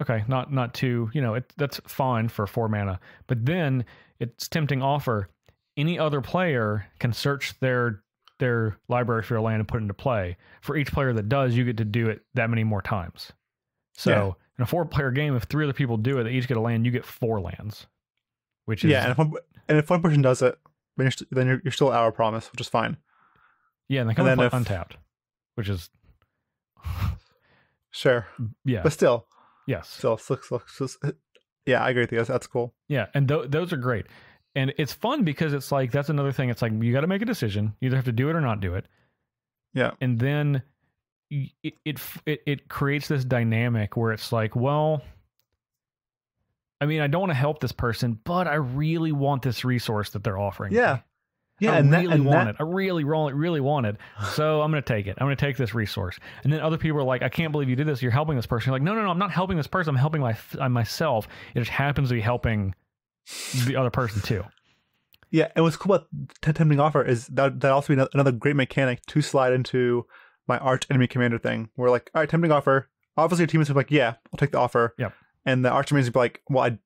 A: Okay, not too, that's fine for 4 mana. But then it's tempting offer. Any other player can search their library for a land and put it into play. For each player that does, you get to do it that many more times. So in a 4-player game, if 3 other people do it, they each get a land, you get 4 lands. Which is
B: and if one person does it, then you're still our promise, which is fine.
A: Yeah, and they come in untapped, which is
B: sure.
A: Yeah,
B: but still,
A: yes,
B: still, yeah, I agree with you. That's cool.
A: Yeah, and those are great. And it's fun because it's like, that's another thing. It's like, you got to make a decision. You either have to do it or not do it.
B: Yeah.
A: And then it creates this dynamic where it's like, well, I mean, I don't want to help this person, but I really want this resource that they're offering.
B: Yeah.
A: Me.
B: Yeah.
A: I really want it. I really want it. So I'm going to take it. I'm going to take this resource. And then other people are like, I can't believe you did this. You're helping this person. You're like, no, I'm not helping this person. I'm helping myself. It just happens to be helping the other person too.
B: Yeah, and what's cool about tempting offer is that also be another great mechanic to slide into my arch enemy commander thing. We're like, all right, tempting offer. Obviously, your team is like, yeah, I'll take the offer.
A: Yep.
B: And the arch enemy is like, well, I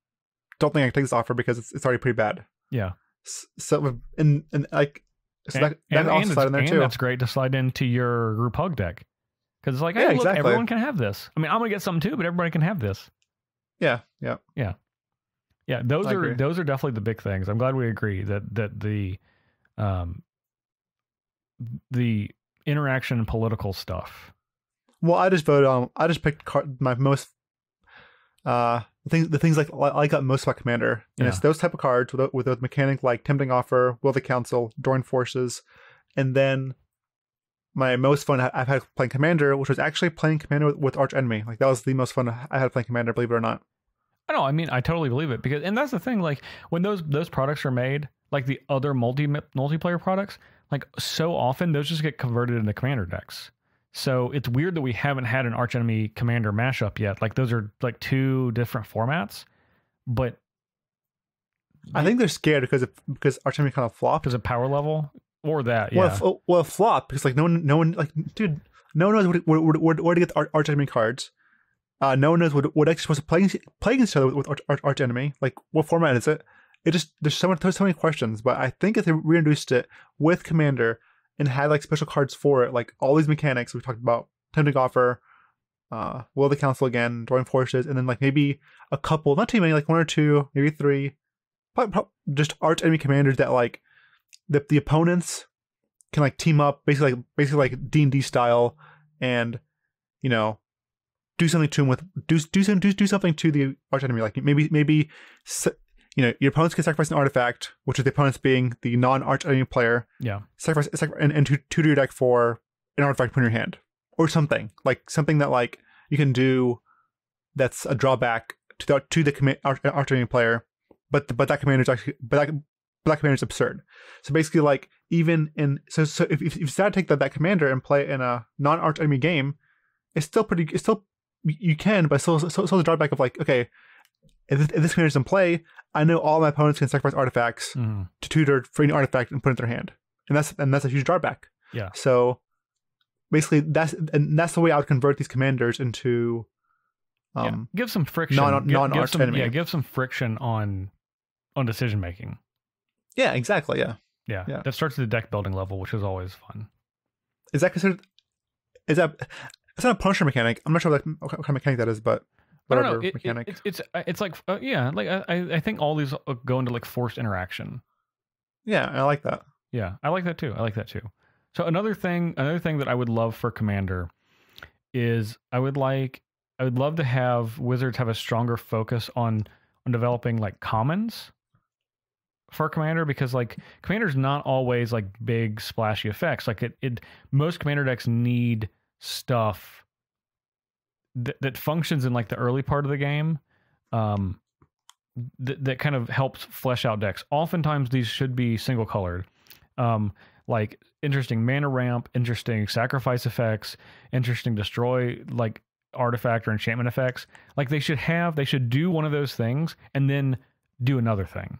B: don't think I can take this offer because it's already pretty bad.
A: Yeah.
B: So and like that also slide in there too.
A: And that's great to slide into your group hug deck because it's like, hey, look, everyone can have this. I mean, I'm gonna get something too, but everybody can have this.
B: Yeah.
A: Yeah, those are definitely the big things. I'm glad we agree that the interaction and political stuff.
B: Well, I just picked my most the things like I got most about Commander, and it's those type of cards with a mechanic like Tempting Offer, Will the Council, Join Forces, and then my most fun I've had playing Commander, which was actually playing Commander with Arch Enemy. Like, that was the most fun I had playing Commander, believe it or not.
A: I know. I mean, I totally believe it and that's the thing. Like, when those products are made, like the other multiplayer products, like, so often those just get converted into Commander decks. So it's weird that we haven't had an Arch Enemy Commander mashup yet. Like, those are like 2 different formats, but
B: I think they're scared because Arch Enemy kind of flopped
A: because of power level or that. Yeah.
B: Well, flop because like no one like, dude, no one knows where to get the Arch Enemy cards. No one knows what actually supposed to play against each other with Arch Enemy. Like, what format is it? There's so many questions. But I think if they reintroduced it with Commander and had like special cards for it, like all these mechanics we talked about, Tempting Offer, Will the Council again, Join Forces, and then like maybe a couple, not too many, like 1 or 2, maybe 3, probably just Arch Enemy commanders that like the opponents can like team up, basically like D&D style, and do something to him with do something to the arch enemy. Like maybe your opponents can sacrifice an artifact, which is the opponents being the non-arch enemy player.
A: Yeah.
B: Sacrifice and to your deck for an artifact put in your hand, or something that like you can do that's a drawback to the arch enemy player. but that commander is actually that commander is absurd. So basically, like even in so if you decide to take that commander and play in a non-arch enemy game, it's still you can, but still the drawback of like, okay, if this commander is in play, I know all my opponents can sacrifice artifacts to tutor for any artifact and put it in their hand, and that's a huge drawback.
A: Yeah.
B: So basically, that's the way I would convert these commanders into
A: give some friction.
B: Non-arch enemy.
A: Yeah, give some friction on decision making.
B: Yeah, exactly. Yeah.
A: That starts at the deck building level, which is always fun.
B: Is that considered? It's not a punisher mechanic. I'm not sure what kind of mechanic that is, but whatever mechanic.
A: It's like I think all these go into like forced interaction.
B: Yeah, I like that.
A: Yeah, I like that too. So another thing that I would love for Commander is I would love to have Wizards have a stronger focus on developing like commons for Commander, because like Commander's not always like big splashy effects. Like most Commander decks need stuff that functions in like the early part of the game, that kind of helps flesh out decks. Oftentimes these should be single colored, like interesting mana ramp, interesting sacrifice effects, interesting destroy like artifact or enchantment effects. Like they should do one of those things and then do another thing,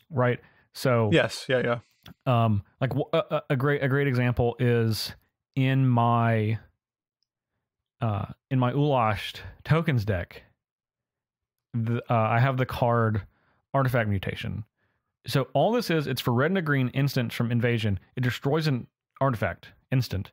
A: right? So
B: yes, yeah.
A: Like a great example is in my Ulashed tokens deck. I have the card Artifact Mutation. So all this is, it's for red and a green instant from Invasion. It destroys an artifact instant,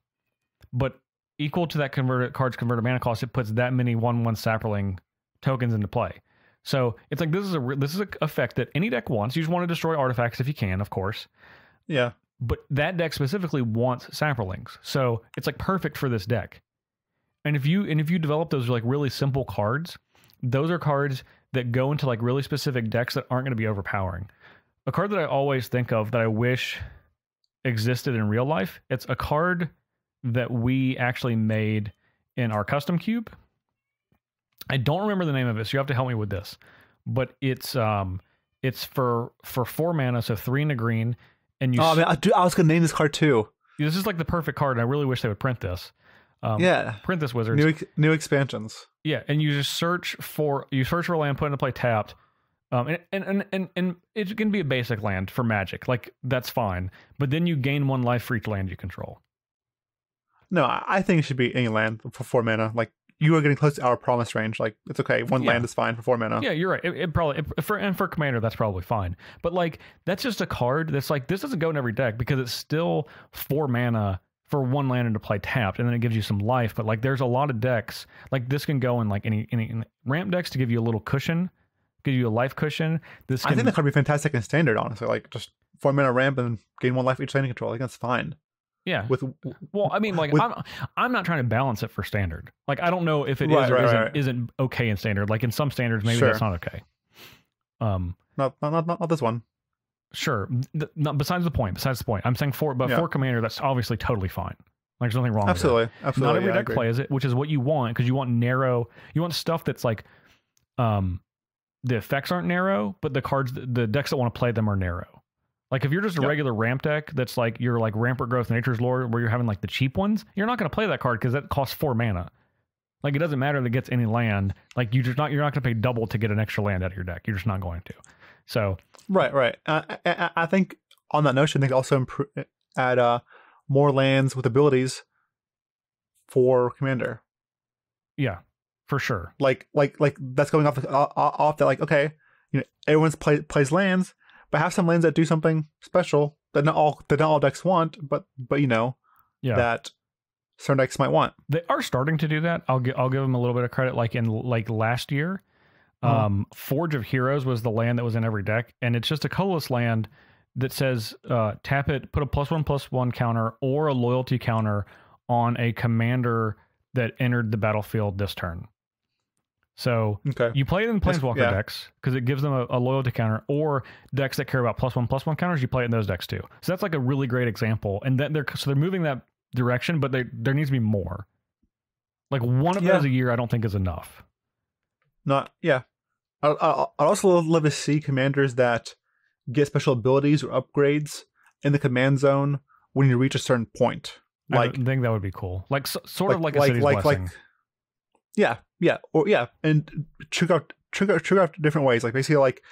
A: but equal to that card's converted mana cost, it puts that many 1/1 Saproling tokens into play. So it's like this is an effect that any deck wants. You just want to destroy artifacts if you can, of course.
B: Yeah.
A: But that deck specifically wants Saprolings, so it's like perfect for this deck. And if you develop those like really simple cards, those are cards that go into like really specific decks that aren't going to be overpowering. A card that I always think of that I wish existed in real life, it's a card that we actually made in our custom cube. I don't remember the name of it, so you have to help me with this. But it's for 4 mana, so 3 and a green. And you.
B: Oh man, I was gonna name this card too.
A: This is like the perfect card, and I really wish they would print this. Print this, Wizards.
B: New expansions.
A: Yeah, and you just search for land, put into play tapped. And it can be a basic land for Magic, like that's fine. But then you gain 1 life for each land you control.
B: No, I think it should be any land for 4 mana. Like you are getting close to our promise range. Like it's okay, one land is fine for 4 mana.
A: Yeah, you're right. It probably for Commander that's probably fine. But like that's just a card that's like this doesn't go in every deck because it's still 4 mana for 1 land into play tapped, and then it gives you some life. But like there's a lot of decks like this can go in like any ramp decks to give you a little cushion. Give you a life cushion. I think
B: that could be fantastic in standard, honestly. Like just 4 mana ramp and gain 1 life each land you control. I think that's fine.
A: Yeah. I'm not trying to balance it for standard. Like I don't know if it is or isn't okay in standard. Like in some standards, maybe that's not okay.
B: Not this one.
A: Sure. Besides the point. I'm saying for Commander, that's obviously totally fine. Like there's nothing wrong with it. Absolutely. Not every deck plays it, which is what you want, because you want stuff that's like the effects aren't narrow, but the decks that want to play them are narrow. Like if you're just a regular ramp deck that's like you're like Rampart Growth, Nature's Lore, where you're having like the cheap ones, you're not going to play that card because that costs 4 mana. Like it doesn't matter if it gets any land. Like you're not going to pay double to get an extra land out of your deck. You're just not going to. So
B: right. I think on that notion, they also add more lands with abilities for Commander.
A: Yeah. For sure.
B: Like that's going off that, like, okay, everyone's plays lands, but have some lands that do something special that not all decks want, but that certain decks might want.
A: They are starting to do that. I'll give them a little bit of credit. Like in last year, Forge of Heroes was the land that was in every deck, and it's just a colorless land that says tap it, put a +1/+1 counter or a loyalty counter on a commander that entered the battlefield this turn. So you play it in Planeswalker decks because it gives them a loyalty counter, or decks that care about +1/+1 counters, you play it in those decks too. So that's like a really great example. And that they're moving that direction, but there needs to be more. Like one of those a year, I don't think is enough.
B: I I'd also love to see commanders that get special abilities or upgrades in the command zone when you reach a certain point. Like,
A: I think that would be cool. Like sort of like a city's blessing.
B: Yeah, and trigger out different ways. Like basically, like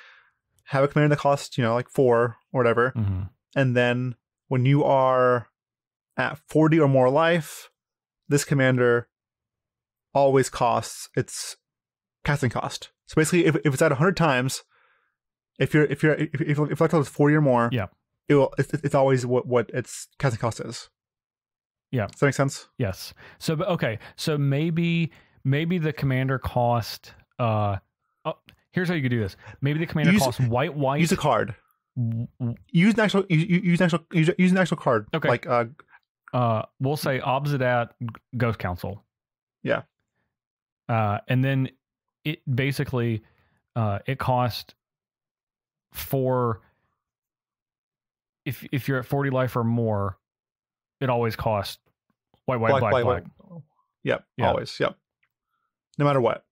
B: have a commander that costs like 4 or whatever, and then when you are at 40 or more life, this commander always costs its casting cost. So basically, if it's at 100 times, if that is 40 or more, it's always what its casting cost is.
A: Yeah,
B: does that make sense?
A: Yes. So okay, so maybe the commander cost. Here's how you could do this. Maybe the commander costs white.
B: Use a card. Use an actual card.
A: Okay.
B: Like
A: we'll say Obsidat Ghost Council.
B: Yeah.
A: And then it basically it cost for if you're at 40 life or more, it always costs white, black.
B: Yep. Always. Yep. No matter what.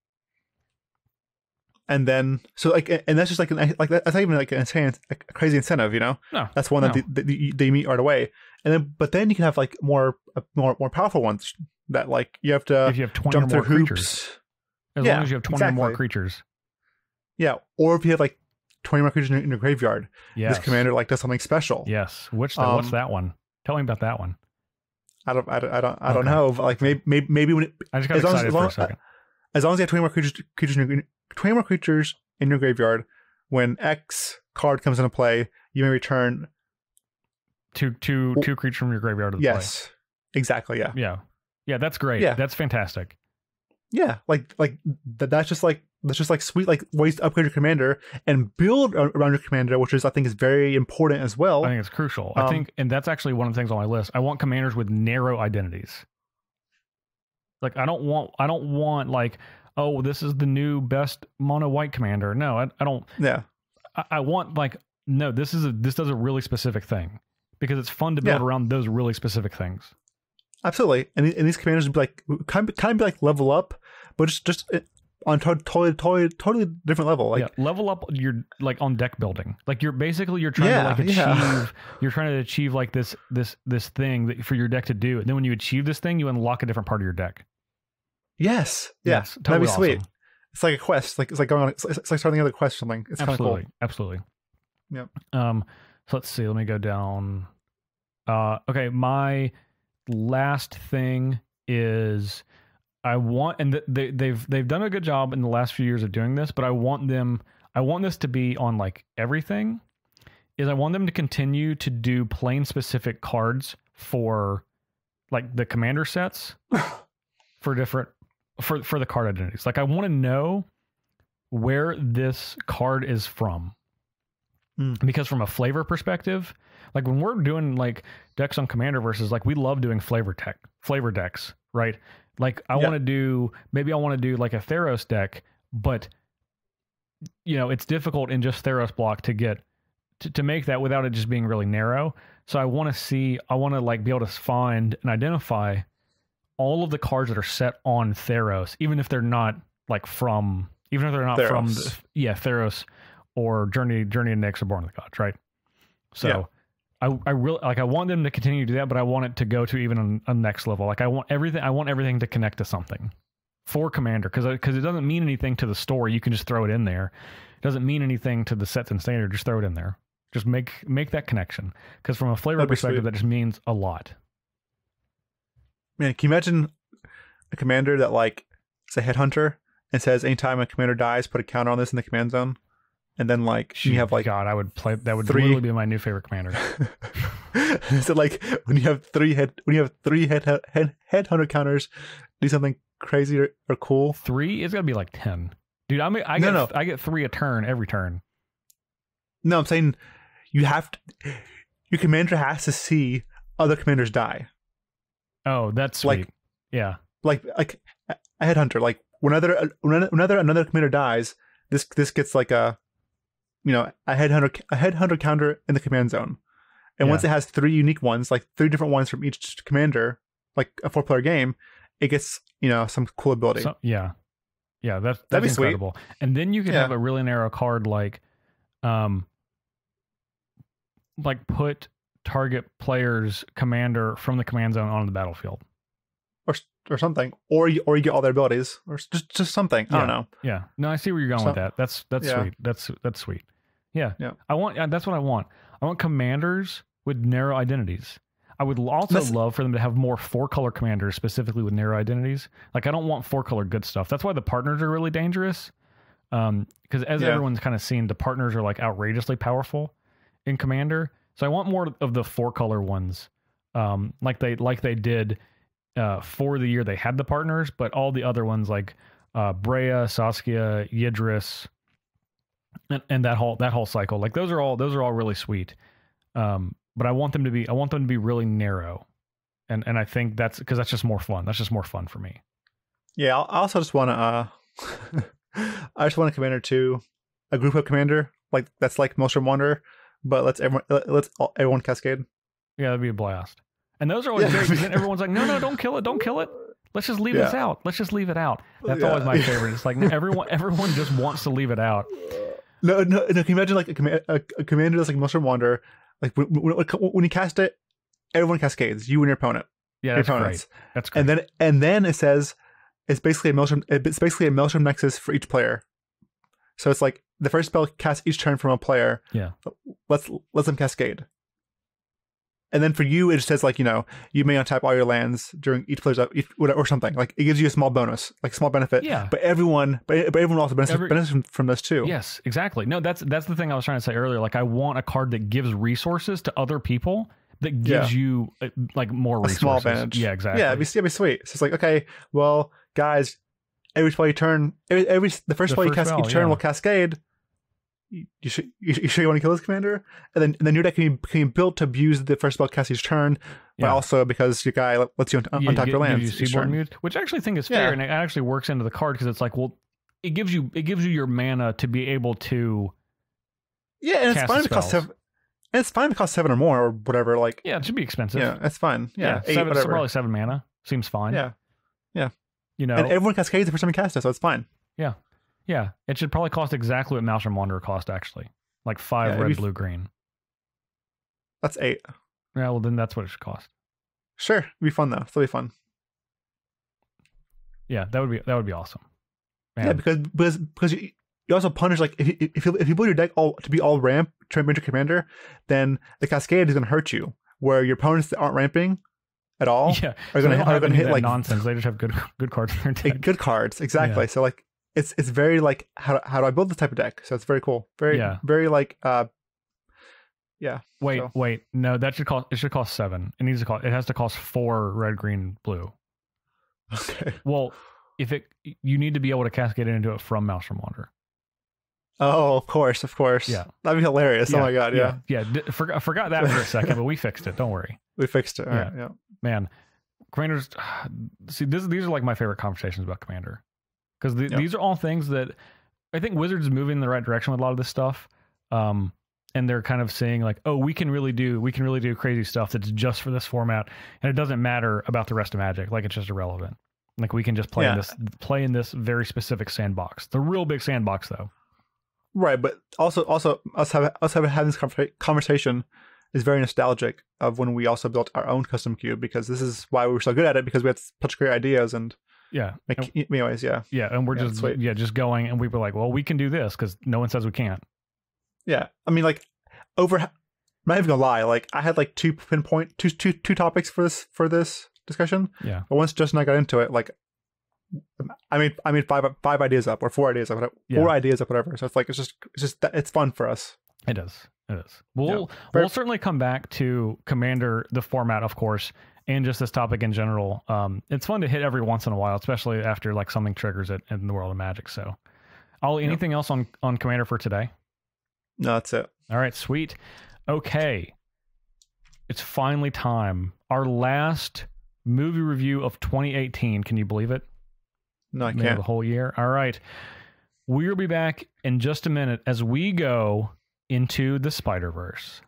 B: And then, so like, and that's just like that's not even like a crazy incentive, No, that's one that they meet right away. And then, but then you can have like more powerful ones that like you have to
A: if you have 20
B: jump
A: or more
B: through hoops.
A: Creatures. As long as you have 20 or more creatures.
B: Yeah, or if you have like 20 more creatures in your graveyard,
A: this
B: commander like does something special.
A: Yes. What's that one? Tell me about that one.
B: I don't know. Like maybe when
A: I just got excited for a second.
B: As long as you have 20 more creatures in your graveyard, when X card comes into play, you may return
A: two creatures from your graveyard to the play.
B: Yes, exactly. Yeah.
A: That's great.
B: Yeah,
A: that's fantastic.
B: Yeah, like that's just like sweet like ways to upgrade your commander and build around your commander, which I think is very important as well.
A: I think it's crucial. I think, and that's actually one of the things on my list. I want commanders with narrow identities. Like I don't want like, oh, this is the new best mono white commander. No, I don't.
B: Yeah.
A: I want like, no, this does a really specific thing because it's fun to build around those really specific things.
B: Absolutely, and these commanders would be like kind of be like level up, but just on totally different level. Like
A: level up. You're like on deck building. Like you're trying to like achieve. You're trying to achieve like this thing that for your deck to do, and then when you achieve this thing, you unlock a different part of your deck.
B: Yes.
A: Yes. Totally
B: That'd be
A: awesome.
B: sweet. It's like a quest. It's like going on. It's like starting another quest or something. It's kind of cool.
A: Absolutely.
B: Yeah.
A: So let's see. Let me go down. Okay. My last thing is I want, and they've done a good job in the last few years of doing this, but I want this to be on like everything. Is I want them to continue to do plane specific cards for like the commander sets for different. For the card identities. Like I want to know where this card is from. Because from a flavor perspective, like when we're doing like decks on Commander versus like we love doing flavor decks, right? Like I want to do like a Theros deck, but it's difficult in just Theros block to get to make that without it just being really narrow. So I want to like be able to find and identify all of the cards that are set on Theros, even if they're not from Theros or Journey and Nyx or Born of the Gods, right? So I really like, I want them to continue to do that, but I want it to go to even a next level. Like I want everything to connect to something for Commander, because it doesn't mean anything to the story. You can just throw it in there. It doesn't mean anything to the sets and standard. Just throw it in there. Just make that connection, because from a flavor perspective, that just means a lot.
B: Man, can you imagine a commander that like is a headhunter and says anytime a commander dies, put a counter on this in the command zone, and then like you have like
A: I would play that. Would literally be my new favorite commander.
B: So like when you have three headhunter counters, do something crazy or cool.
A: 3 is gonna be like 10, dude. I get 3 a turn every turn.
B: No, I'm saying your commander has to see other commanders die.
A: Oh, that's sweet.
B: Like,
A: yeah.
B: Like a headhunter. Like another commander dies, this gets like a headhunter counter in the command zone. And once it has 3 unique ones, like 3 different ones from each commander, like a 4-player game, it gets some cool ability.
A: Yeah. Yeah, that's incredible. Sweet. And then you could have a really narrow card like put target player's commander from the command zone on the battlefield.
B: Or something. Or you get all their abilities. Or just something. I don't know.
A: Yeah. No, I see where you're going with that. That's sweet. That's sweet. Yeah.
B: Yeah.
A: That's what I want. I want commanders with narrow identities. I would also love for them to have more 4-color commanders, specifically with narrow identities. Like, I don't want 4-color good stuff. That's why the partners are really dangerous. Because as everyone's kind of seen, the partners are like outrageously powerful in Commander. So I want more of the 4-color ones, like they did for the year they had the partners. But all the other ones like Breya, Saskia, Yidris, and that whole cycle, like those are all really sweet. But I want them to be really narrow, and I think that's because that's just more fun. That's just more fun for me.
B: Yeah, I also just want to. I just want a commander too, a group of commander like that's like Maelstrom Wanderer, but let's everyone cascade.
A: Yeah, that'd be a blast. And those are always great. And everyone's like, no, don't kill it. Let's just leave this out. Let's just leave it out. That's always my favorite. It's like everyone just wants to leave it out.
B: No. Can you imagine like a commander that's like Maelstrom Wanderer? Like when you cast it, everyone cascades. You and your opponent.
A: Yeah, that's great. That's great.
B: And then it says it's basically a Maelstrom Nexus for each player. So it's like the first spell cast each turn from a player.
A: Yeah.
B: Let's them cascade. And then for you, it just says like, you may untap all your lands during each player's or something. Like it gives you a small bonus, like small benefit.
A: Yeah.
B: But everyone also benefits from this too.
A: Yes, exactly. No, that's the thing I was trying to say earlier. Like I want a card that gives resources to other people that gives you like more resources. A small advantage. Yeah, exactly.
B: Yeah, it'd be sweet. So it's like, okay, well, guys, every spell you turn, the first spell you cast each turn will cascade. You sure you want to kill this commander? And then your deck can be built to abuse the first spell cast each turn, but also because your guy lets you untap your lands.
A: Which I actually think is fair, and it actually works into the card because it's like, well, it gives you your mana to be able to.
B: Yeah, and it's fine to cost 7. And it's fine to cost 7 or more or whatever. Like,
A: yeah, it should be expensive.
B: Yeah, that's fine. Yeah, 8,
A: seven,
B: whatever.
A: Probably 7 mana seems fine.
B: Yeah.
A: And
B: everyone cascades the first time you cast it, so it's fine.
A: Yeah. Yeah, it should probably cost exactly what Maelstrom Wanderer cost, actually. Like 5 red, blue, green.
B: That's 8.
A: Yeah, well, then that's what it should cost.
B: Sure, it'd be fun though. It'll be fun.
A: Yeah, that would be awesome. Man.
B: Yeah, because you also punish like if you build your deck to be all ramp major commander, then the cascade is going to hurt you. Where your opponents that aren't ramping at all are going to hit like
A: nonsense. They just have good cards in their deck.
B: Good cards, exactly. Yeah. So like. It's very like how do I build this type of deck? So it's very cool. Very like
A: Wait. No, it should cost 7. It has to cost 4 red, green, blue.
B: Okay.
A: Well, you need to be able to cascade it into it from Maelstrom Wanderer.
B: Oh, of course. Yeah. That'd be hilarious.
A: Yeah,
B: oh my god, yeah.
A: Forgot that for a second, but we fixed it. Don't worry.
B: We fixed it. All right, yeah.
A: Man, Commanders, see, these are like my favorite conversations about Commander. Because these are all things that I think Wizards is moving in the right direction with a lot of this stuff. And they're kind of saying like, oh, we can really do crazy stuff that's just for this format. And it doesn't matter about the rest of Magic. Like it's just irrelevant. Like we can just play in this very specific sandbox. The real big sandbox though.
B: Right. But also us having this conversation is very nostalgic of when we also built our own custom cube, because this is why we were so good at it, because we had such great ideas and anyways,
A: and we're just going, and we were like, well, we can do this because no one says we can't.
B: Yeah, I mean, like I'm not even gonna lie, like I had like two topics for this discussion.
A: Yeah,
B: but once Justin and I got into it, like I made 5 ideas up or 4 ideas up, whatever, 4 ideas up, whatever. So it's like it's fun for us.
A: It is. We'll certainly come back to Commander, the format, of course. And just this topic in general. It's fun to hit every once in a while, especially after like something triggers it in the world of Magic. So, anything else on Commander for today?
B: No, that's it.
A: All right, sweet. Okay, it's finally time. Our last movie review of 2018. Can you believe it?
B: No, I can't.
A: The whole year. All right, we'll be back in just a minute as we go into the Spiderverse.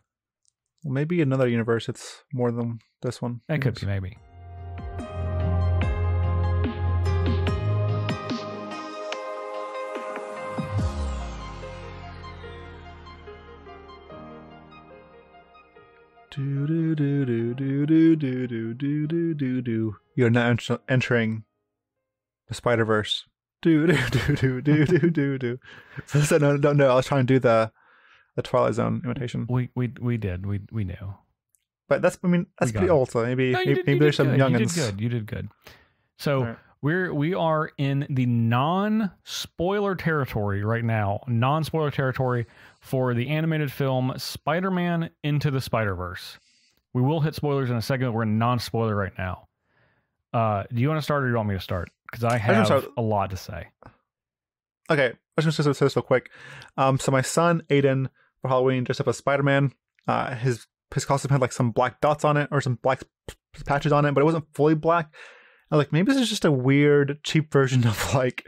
B: Well, maybe another universe. It's more than this one.
A: That could be, maybe.
B: do do do do do do do do. You're now entering the Spiderverse. Do do do do do do do do. So no, I was trying to do the Twilight Zone imitation.
A: We did. We knew.
B: But that's pretty old. So maybe there's some youngins.
A: You did good. So we are in the non-spoiler territory right now. Non-spoiler territory for the animated film Spider-Man Into the Spider-Verse. We will hit spoilers in a second. We're in non-spoiler right now. Do you want to start or do you want me to start? Because I have a lot to say.
B: Okay, let's just say this real quick. So my son Aiden for Halloween dressed up as Spider-Man. His costume had like some black dots on it or some black patches on it, but it wasn't fully black. I was like, maybe this is just a weird, cheap version of like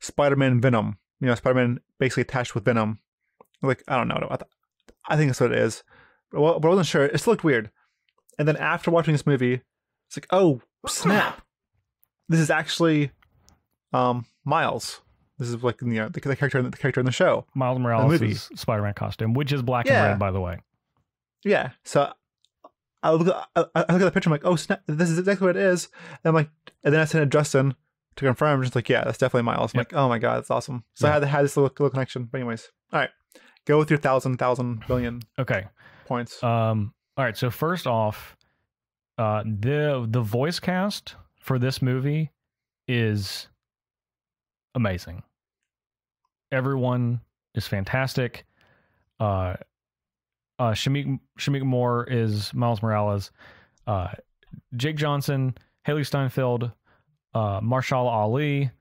B: Spider-Man Venom. Spider-Man basically attached with Venom. Like, I don't know. I think that's what it is. But I wasn't sure. It still looked weird. And then after watching this movie, it's like, oh, snap. This is actually Miles. This is like the character in the show.
A: Miles Morales' Spider-Man costume, which is black and red, by the way.
B: Yeah. So I look at the picture. I'm like, oh snap! This is exactly what it is. And then I sent it to Justin to confirm. I'm just like, yeah, that's definitely Miles. I'm like, oh my god, that's awesome. So I had to have this little connection. But anyways, all right, go with your thousand billion.
A: Okay.
B: Points.
A: All right. So first off, the voice cast for this movie is amazing. Everyone is fantastic. Shamik Moore is Miles Morales. Jake Johnson, Haley Steinfeld, Marshala Ali,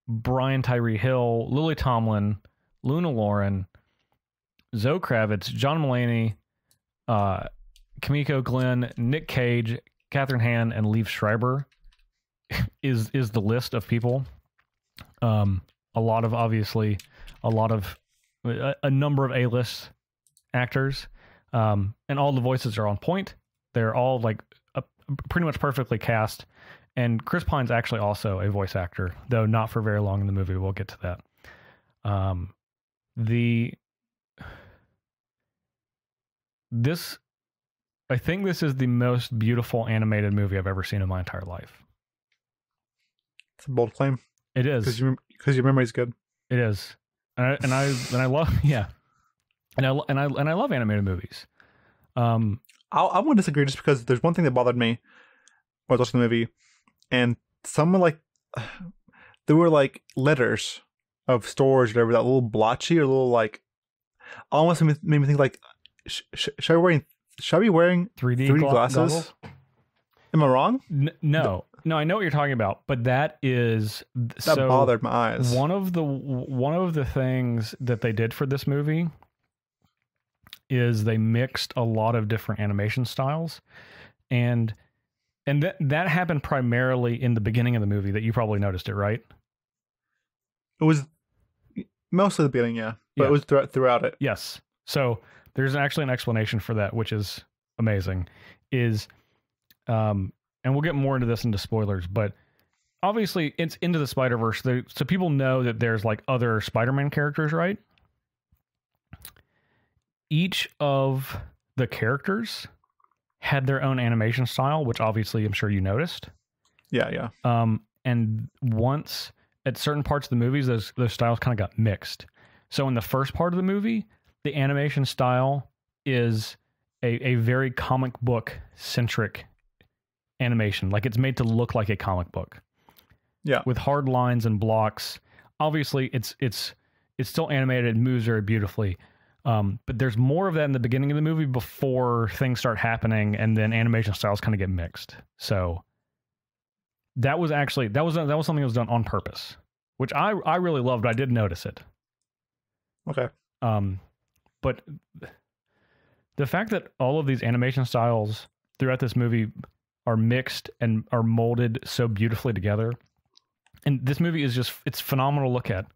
A: Brian Tyree Hill, Lily Tomlin, Luna Lauren, Zoe Kravitz, John Mulaney, Kimiko Glenn, Nick Cage, Catherine Hahn, and Liev Schreiber is the list of people. A number of A-list actors, and all the voices are on point. They're all like pretty much perfectly cast. And Chris Pine's actually also a voice actor, though not for very long in the movie. We'll get to that. I think this is the most beautiful animated movie I've ever seen in my entire life.
B: It's a bold claim.
A: It is
B: because your memory's good.
A: It is, and I love and I love animated movies.
B: I want to disagree just because there's one thing that bothered me when I was watching the movie, and someone there were like letters of stores or whatever that little blotchy or little like almost made me think like should I be wearing 3D glasses? Goggles? Am I wrong?
A: No, I know what you're talking about, but that
B: bothered my eyes.
A: One of the things that they did for this movie is they mixed a lot of different animation styles, and that happened primarily in the beginning of the movie. That you probably noticed it, right?
B: It was mostly the beginning, yeah, but it was throughout it.
A: Yes. So there's actually an explanation for that, which is amazing. And we'll get more into this into spoilers, but obviously it's Into the Spider-Verse, so people know that there's like other Spider-Man characters, right? Each of the characters had their own animation style, which obviously I'm sure you noticed.
B: Yeah.
A: And once at certain parts of the movies, those styles kind of got mixed. So in the first part of the movie, the animation style is a very comic book centric animation. Like it's made to look like a comic book.
B: Yeah.
A: With hard lines and blocks. Obviously it's still animated, it moves very beautifully. But there's more of that in the beginning of the movie before things start happening, and then animation styles kind of get mixed. So that was something that was done on purpose, which I really loved. I did notice it.
B: Okay.
A: But the fact that all of these animation styles throughout this movie are mixed and are molded so beautifully together, and this movie is it's phenomenal to look at.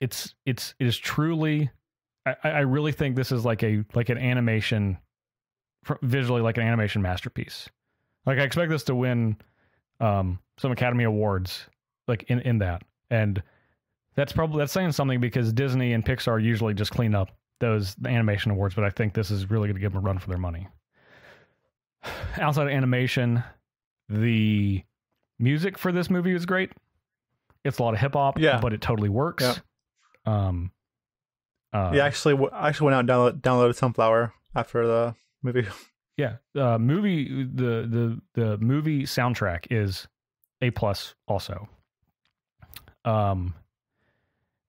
A: It is truly, I really think this is like an animation, visually like an animation masterpiece. Like I expect this to win some Academy Awards like in that, and that's saying something because Disney and Pixar usually just clean up the animation awards, but I think this is really going to give them a run for their money. outside of animation, the music for this movie is great. It's a lot of hip hop, but it totally works.
B: Yeah. I actually went out and downloaded Sunflower after the movie.
A: Yeah, the movie soundtrack is A+ also.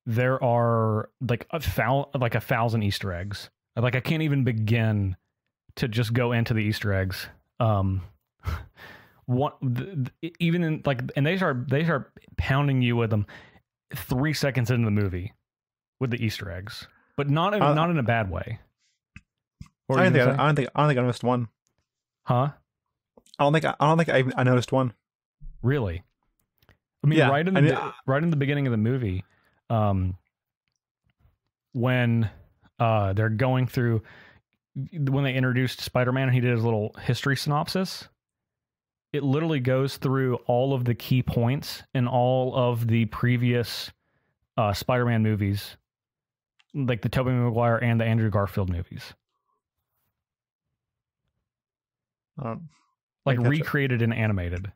A: There are like a thousand Easter eggs. Like, I can't even begin to just go into the Easter eggs. Even in like, and they start pounding you with them 3 seconds into the movie with the Easter eggs, but not in a bad way.
B: I don't think I missed one.
A: Huh?
B: I don't think I noticed one.
A: Really? I mean, right in the beginning of the movie, when they're going through, when they introduced Spider-Man and he did his little history synopsis, it literally goes through all of the key points in all of the previous Spider-Man movies, like the Tobey Maguire and the Andrew Garfield movies. Like recreated and animated.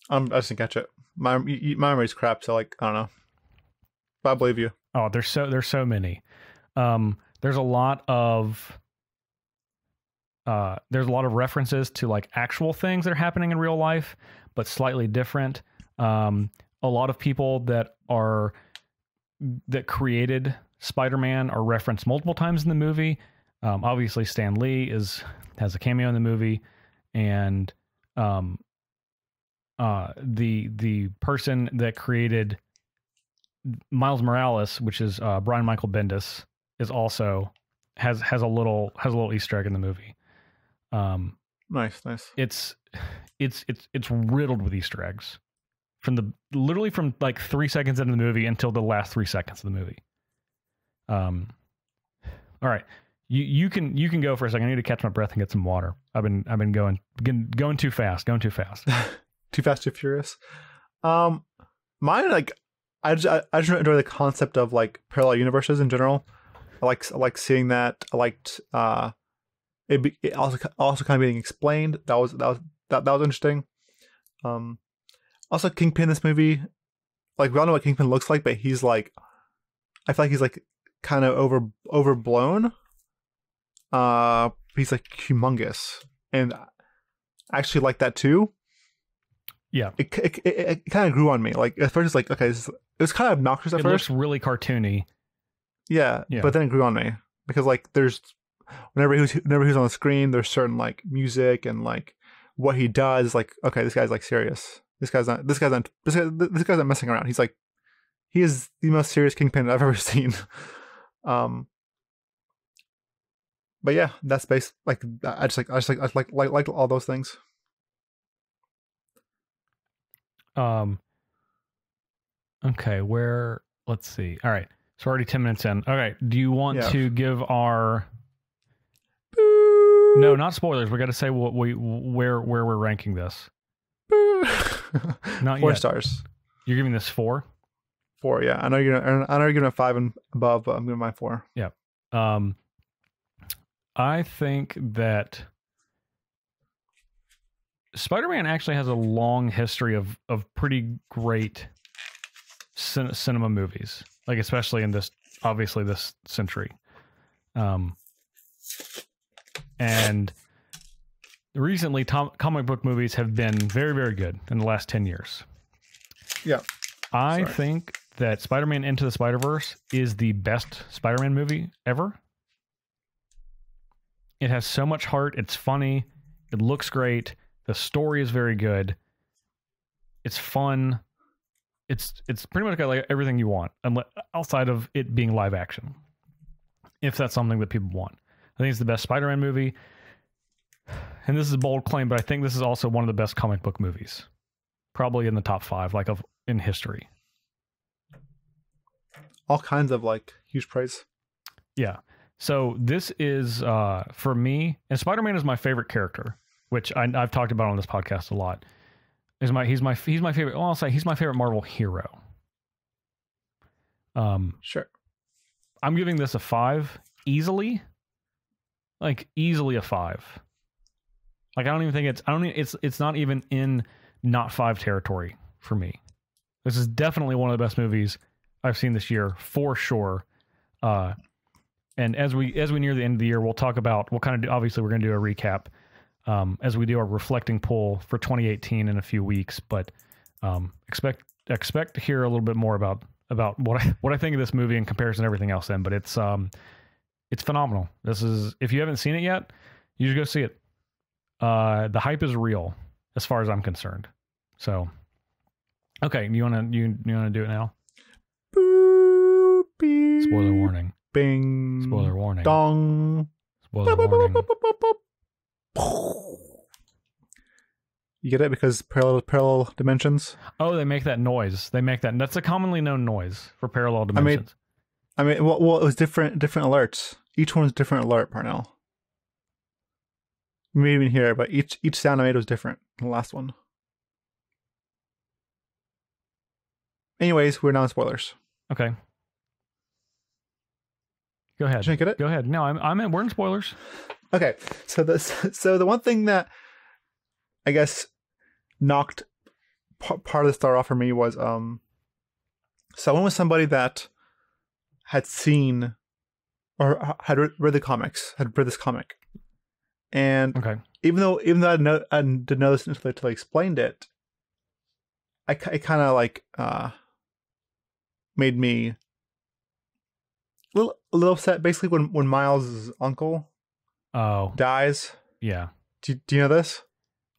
B: I just didn't catch it. My memory's crap, so like I don't know. But I believe you.
A: Oh, there's so many. There's a lot of references to like actual things that are happening in real life, but slightly different. A lot of people that created Spider-Man are referenced multiple times in the movie. Obviously, Stan Lee has a cameo in the movie, and the person that created Miles Morales, which is Brian Michael Bendis, is also has a little Easter egg in the movie.
B: Nice.
A: It's riddled with Easter eggs from like 3 seconds into the movie until the last 3 seconds of the movie. All right. You can go for a second. I need to catch my breath and get some water. I've been going too fast. Too fast,
B: too furious. Mine, like, I just enjoy the concept of like parallel universes in general. I like seeing that. I liked it also kind of being explained. That was interesting. Also Kingpin in this movie, like, we all know what Kingpin looks like, but he's like, I feel like he's like kind of overblown. He's like humongous, and I actually like that too.
A: Yeah,
B: it kind of grew on me. Like, at first it's like, okay, it was kind of obnoxious at first. It
A: looks really cartoony.
B: Yeah, but then it grew on me because like there's whenever he's on the screen, there's certain like music and like what he does. Like, okay, this guy's like serious. This guy's not messing around. He's like, he is the most serious Kingpin I've ever seen. But yeah, that's based like I just like all those things.
A: Okay, let's see. All right. So already 10 minutes in. All right. Do you want to give our No, not spoilers. We got to say where we're ranking this. Not
B: 4
A: yet.
B: stars.
A: You're giving this 4?
B: 4, yeah. I know you're giving it 5 and above, but I'm giving mine 4.
A: Yeah. I think that Spider-Man actually has a long history of pretty great cinema movies, like especially in this century. And recently comic book movies have been very, very good in the last 10 years.
B: Yeah.
A: I think that Spider-Man Into the Spider-Verse is the best Spider-Man movie ever. It has so much heart. It's funny. It looks great. The story is very good. It's fun. It's pretty much got like everything you want, outside of it being live action. If that's something that people want. I think it's the best Spider-Man movie. And this is a bold claim, but I think this is also one of the best comic book movies. Probably in the top 5, like in history.
B: All kinds of like huge praise.
A: Yeah. So this is for me, and Spider-Man is my favorite character, which I've talked about on this podcast a lot. He's my favorite. Well, I'll say he's my favorite Marvel hero.
B: Sure.
A: I'm giving this a 5 easily. like easily a 5. Like I don't even think it's not even in not 5 territory for me. This is definitely one of the best movies I've seen this year for sure. And as we near the end of the year, we'll obviously we're going to do a recap as we do our reflecting poll for 2018 in a few weeks. But expect to hear a little bit more about what I think of this movie in comparison to everything else. But it's phenomenal. If you haven't seen it yet, you should go see it. The hype is real as far as I'm concerned. So, okay, you wanna do it now?
B: Boop, beep,
A: spoiler warning.
B: Bing.
A: Spoiler warning.
B: Dong.
A: Spoiler warning.
B: You get it because parallel dimensions.
A: Oh, they make that noise. That's a commonly known noise for parallel dimensions.
B: Well, it was different alerts. Each one's different alert, Parnell. You may even hear it, but each sound I made was different than the last one. Anyways, we're now in spoilers.
A: Okay. Go ahead.
B: Did you get it?
A: Go ahead. No, we're in spoilers.
B: Okay. So the one thing that I guess knocked part of the star off for me was so I went with somebody that had seen or had read the comics, had read this comic. And
A: okay.
B: even though I didn't know this until I explained it, it kind of like made me a little upset. Basically, when Miles' uncle dies.
A: Yeah.
B: Do you know this?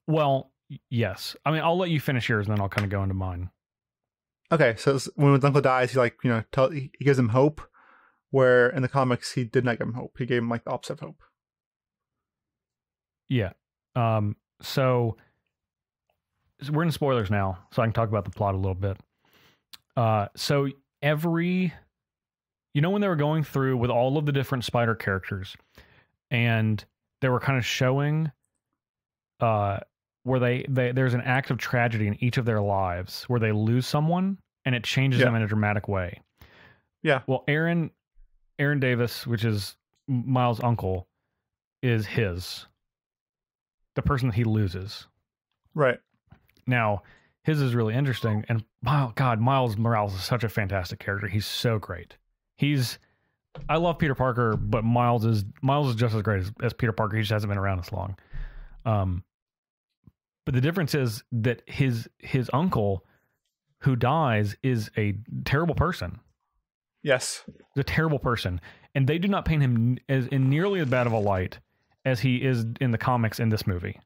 A: Well, yes. I mean, I'll let you finish yours, and then I'll kind of go into mine.
B: Okay, so when his uncle dies, he gives him hope, where in the comics he did not give him hope. He gave him like the opposite of hope.
A: Yeah. So we're in spoilers now, so I can talk about the plot a little bit. So when they were going through with all of the different Spider characters, and they were kind of showing where there's an act of tragedy in each of their lives where they lose someone and it changes them in a dramatic way.
B: Yeah.
A: Well, Aaron Davis, which is Miles' uncle, is the person that he loses.
B: Right.
A: Now, his is really interesting, and Miles Morales is such a fantastic character. He's so great. I love Peter Parker, but Miles is just as great as Peter Parker. He just hasn't been around as long. But the difference is that his uncle who dies is a terrible person.
B: Yes.
A: He's a terrible person. And they do not paint him in nearly as bad of a light as he is in the comics in this movie.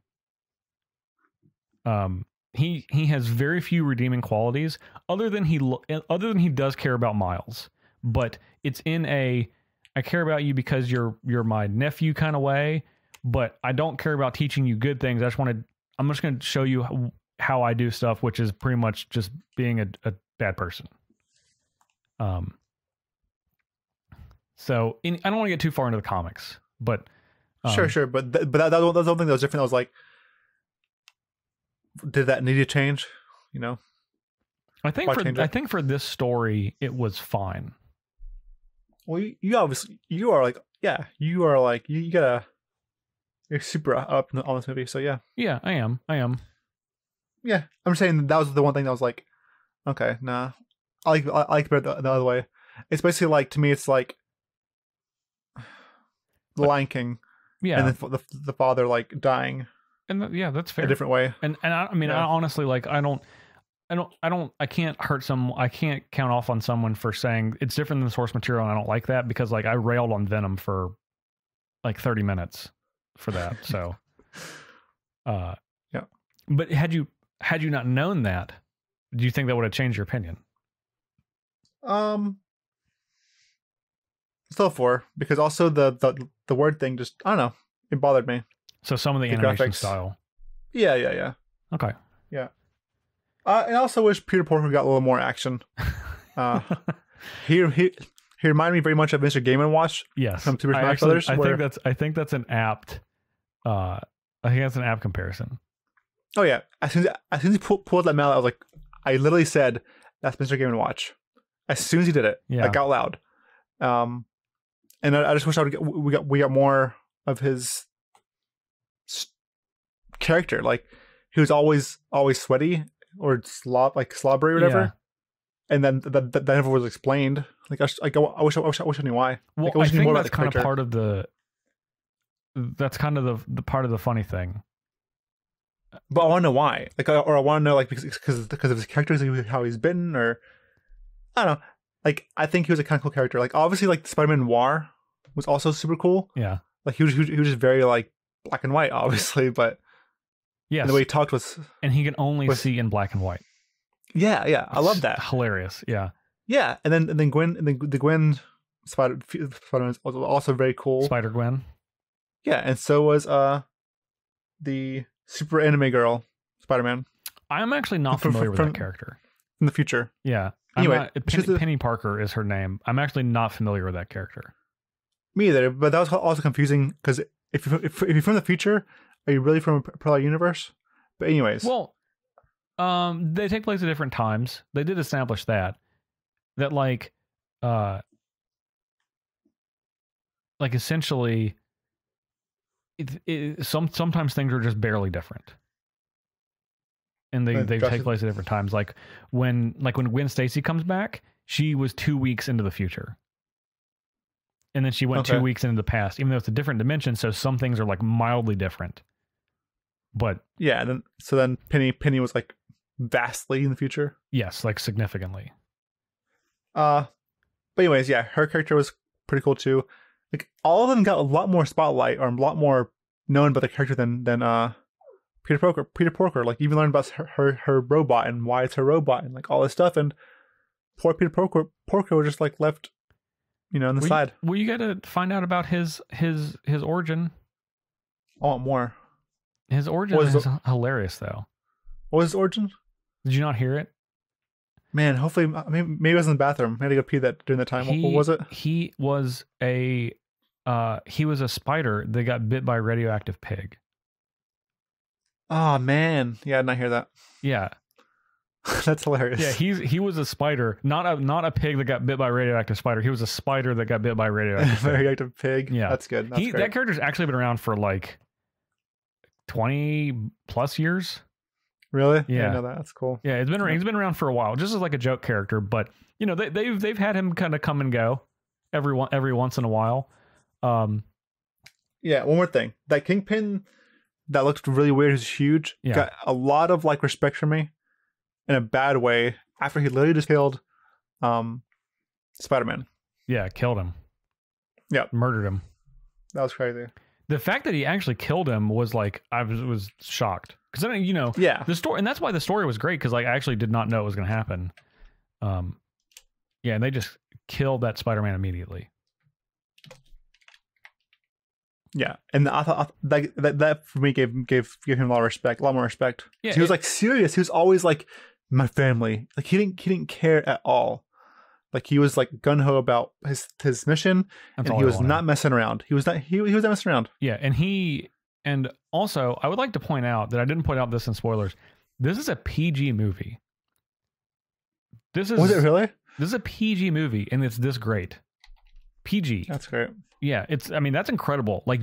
A: He has very few redeeming qualities other than he does care about Miles. But it's in I care about you because you're my nephew kind of way, but I don't care about teaching you good things. I'm just going to show you how I do stuff, which is pretty much just being a bad person. So I don't want to get too far into the comics, but
B: sure. But that was the only thing that was different. I was like, did that need to change?
A: I think for this story, it was fine.
B: Well, you are you're super up on this movie, so yeah.
A: Yeah, I am.
B: Yeah, I'm saying that was the one thing that was like, okay, nah, I like it better the other way. It's basically like, to me, it's like the Lion King,
A: yeah,
B: and then the father like dying,
A: and that's fair,
B: a different way.
A: And I mean, I honestly I can't count off on someone for saying it's different than the source material, and I don't like that, because like I railed on Venom for like 30 minutes for that. So
B: yeah.
A: But had you not known that, do you think that would have changed your opinion?
B: Still 4, because also the word thing just, I don't know, it bothered me.
A: So some of the animation
B: graphics.
A: style.
B: Yeah.
A: Okay.
B: Yeah. I also wish Peter Parker got a little more action. He reminded me very much of Mr. Game & Watch.
A: Yes.
B: From Super Smash Brothers.
A: I think that's an apt comparison.
B: Oh yeah. As soon as he pulled that mallet, I literally said, that's Mr. Game & Watch. As soon as he did it, like out loud. And I just wish we got more character. Like he was always sweaty or slobbery or whatever. Yeah. And then that never was explained. Like I wish I knew why.
A: Well,
B: like, I wish
A: think
B: more
A: that's
B: about the
A: kind of part of the. That's kind of the part of the funny thing.
B: But I want to know why. Like, or I want to know like because of his characters, how he's been, or I don't know. Like, I think he was a kind of cool character. Like, obviously, like Spider-Man Noir was also super cool.
A: Yeah.
B: Like he was just very like black and white, obviously, but
A: yes,
B: the way he talked was,
A: and he can only see in black and white.
B: Yeah, I love that.
A: Hilarious, yeah.
B: Yeah, and then Gwen, the Gwen Spider-Man was also very cool.
A: Spider Gwen.
B: Yeah, and so was the super anime girl Spider-Man.
A: I'm actually not familiar with that character.
B: In the future.
A: Yeah.
B: Anyway,
A: Penny Parker is her name. I'm actually not familiar with that character.
B: Me either, but that was also confusing because if you're from the future, are you really from a parallel universe? But anyways,
A: well, they take place at different times. They did establish that like essentially, sometimes things are just barely different, and they take place at different times. Like when Gwen Stacy comes back, she was 2 weeks into the future. And then she went 2 weeks into the past, even though it's a different dimension. So some things are like mildly different. But
B: yeah, then Penny was like vastly in the future.
A: Yes, like significantly.
B: But anyways, yeah, her character was pretty cool too. Like all of them got a lot more spotlight or a lot more known about the character than Peter Porker. Like even learned about her robot and why it's her robot and like all this stuff. And poor Peter Porker was just like left, on the side.
A: Well, you got to find out about his origin.
B: I want more.
A: His origin is hilarious, though.
B: What was his origin?
A: Did you not hear it?
B: Man, hopefully, maybe I was in the bathroom. I had to go pee during that time. What was it?
A: He was a spider that got bit by a radioactive pig.
B: Oh man, yeah, I did not hear that.
A: Yeah.
B: That's hilarious.
A: Yeah, he was a spider, not a pig that got bit by a radioactive spider. He was a spider that got bit by a radioactive
B: pig. Yeah, that's good. That's great.
A: That character's actually been around for like 20 plus years.
B: Really?
A: Yeah,
B: I know that. That's cool.
A: Yeah, he's been around for a while, just as like a joke character. But they've had him kind of come and go every once in a while.
B: Yeah. One more thing, that Kingpin that looked really weird, who's huge, got a lot of like respect from me. In a bad way, after he literally just killed Spider-Man.
A: Yeah, killed him.
B: Yeah.
A: Murdered him.
B: That was crazy.
A: The fact that he actually killed him was like, I was shocked. Because then,
B: yeah.
A: The story, and that's why the story was great, because like, I actually did not know it was going to happen. Yeah, and they just killed that Spider-Man immediately.
B: Yeah, and I thought that for me gave him a lot more respect. Yeah, he was like serious. He was always like, my family. Like he didn't care at all. Like he was like gung ho about his mission, and he was not messing around. He was not messing around.
A: Yeah, and also I would like to point out that I didn't point out this in spoilers. This is a PG movie. Was
B: it really?
A: This is a PG movie, and it's this great. PG.
B: That's great.
A: Yeah, that's incredible. Like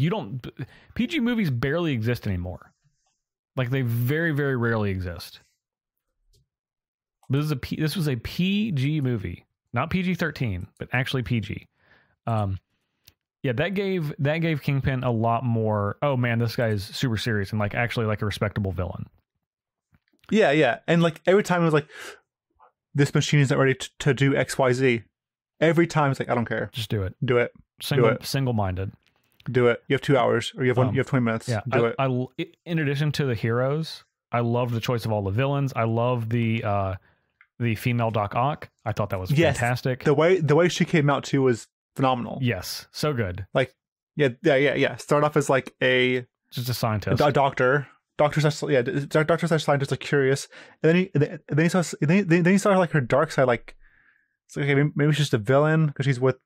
A: PG movies barely exist anymore. Like they very, very rarely exist. But this was a PG movie, not PG-13, but actually PG. Yeah, that gave Kingpin a lot more. Oh man, this guy is super serious and like actually like a respectable villain.
B: Yeah, and like every time it was like, this machine isn't ready to do XYZ. Every time it's like, I don't care.
A: Just do it.
B: Do it.
A: Single-minded.
B: Do it. You have 2 hours, or you have 20 minutes.
A: Yeah.
B: Do it.
A: In addition to the heroes, I love the choice of all the villains. I love the female Doc Ock. I thought that was fantastic.
B: The way she came out too was phenomenal.
A: Yes, so good.
B: Like, yeah. Start off as like
A: just a sscientist,
B: a doctor slash scientist, like curious, and then he saw like her dark side, like. It's like, okay, maybe she's just a villain because she's with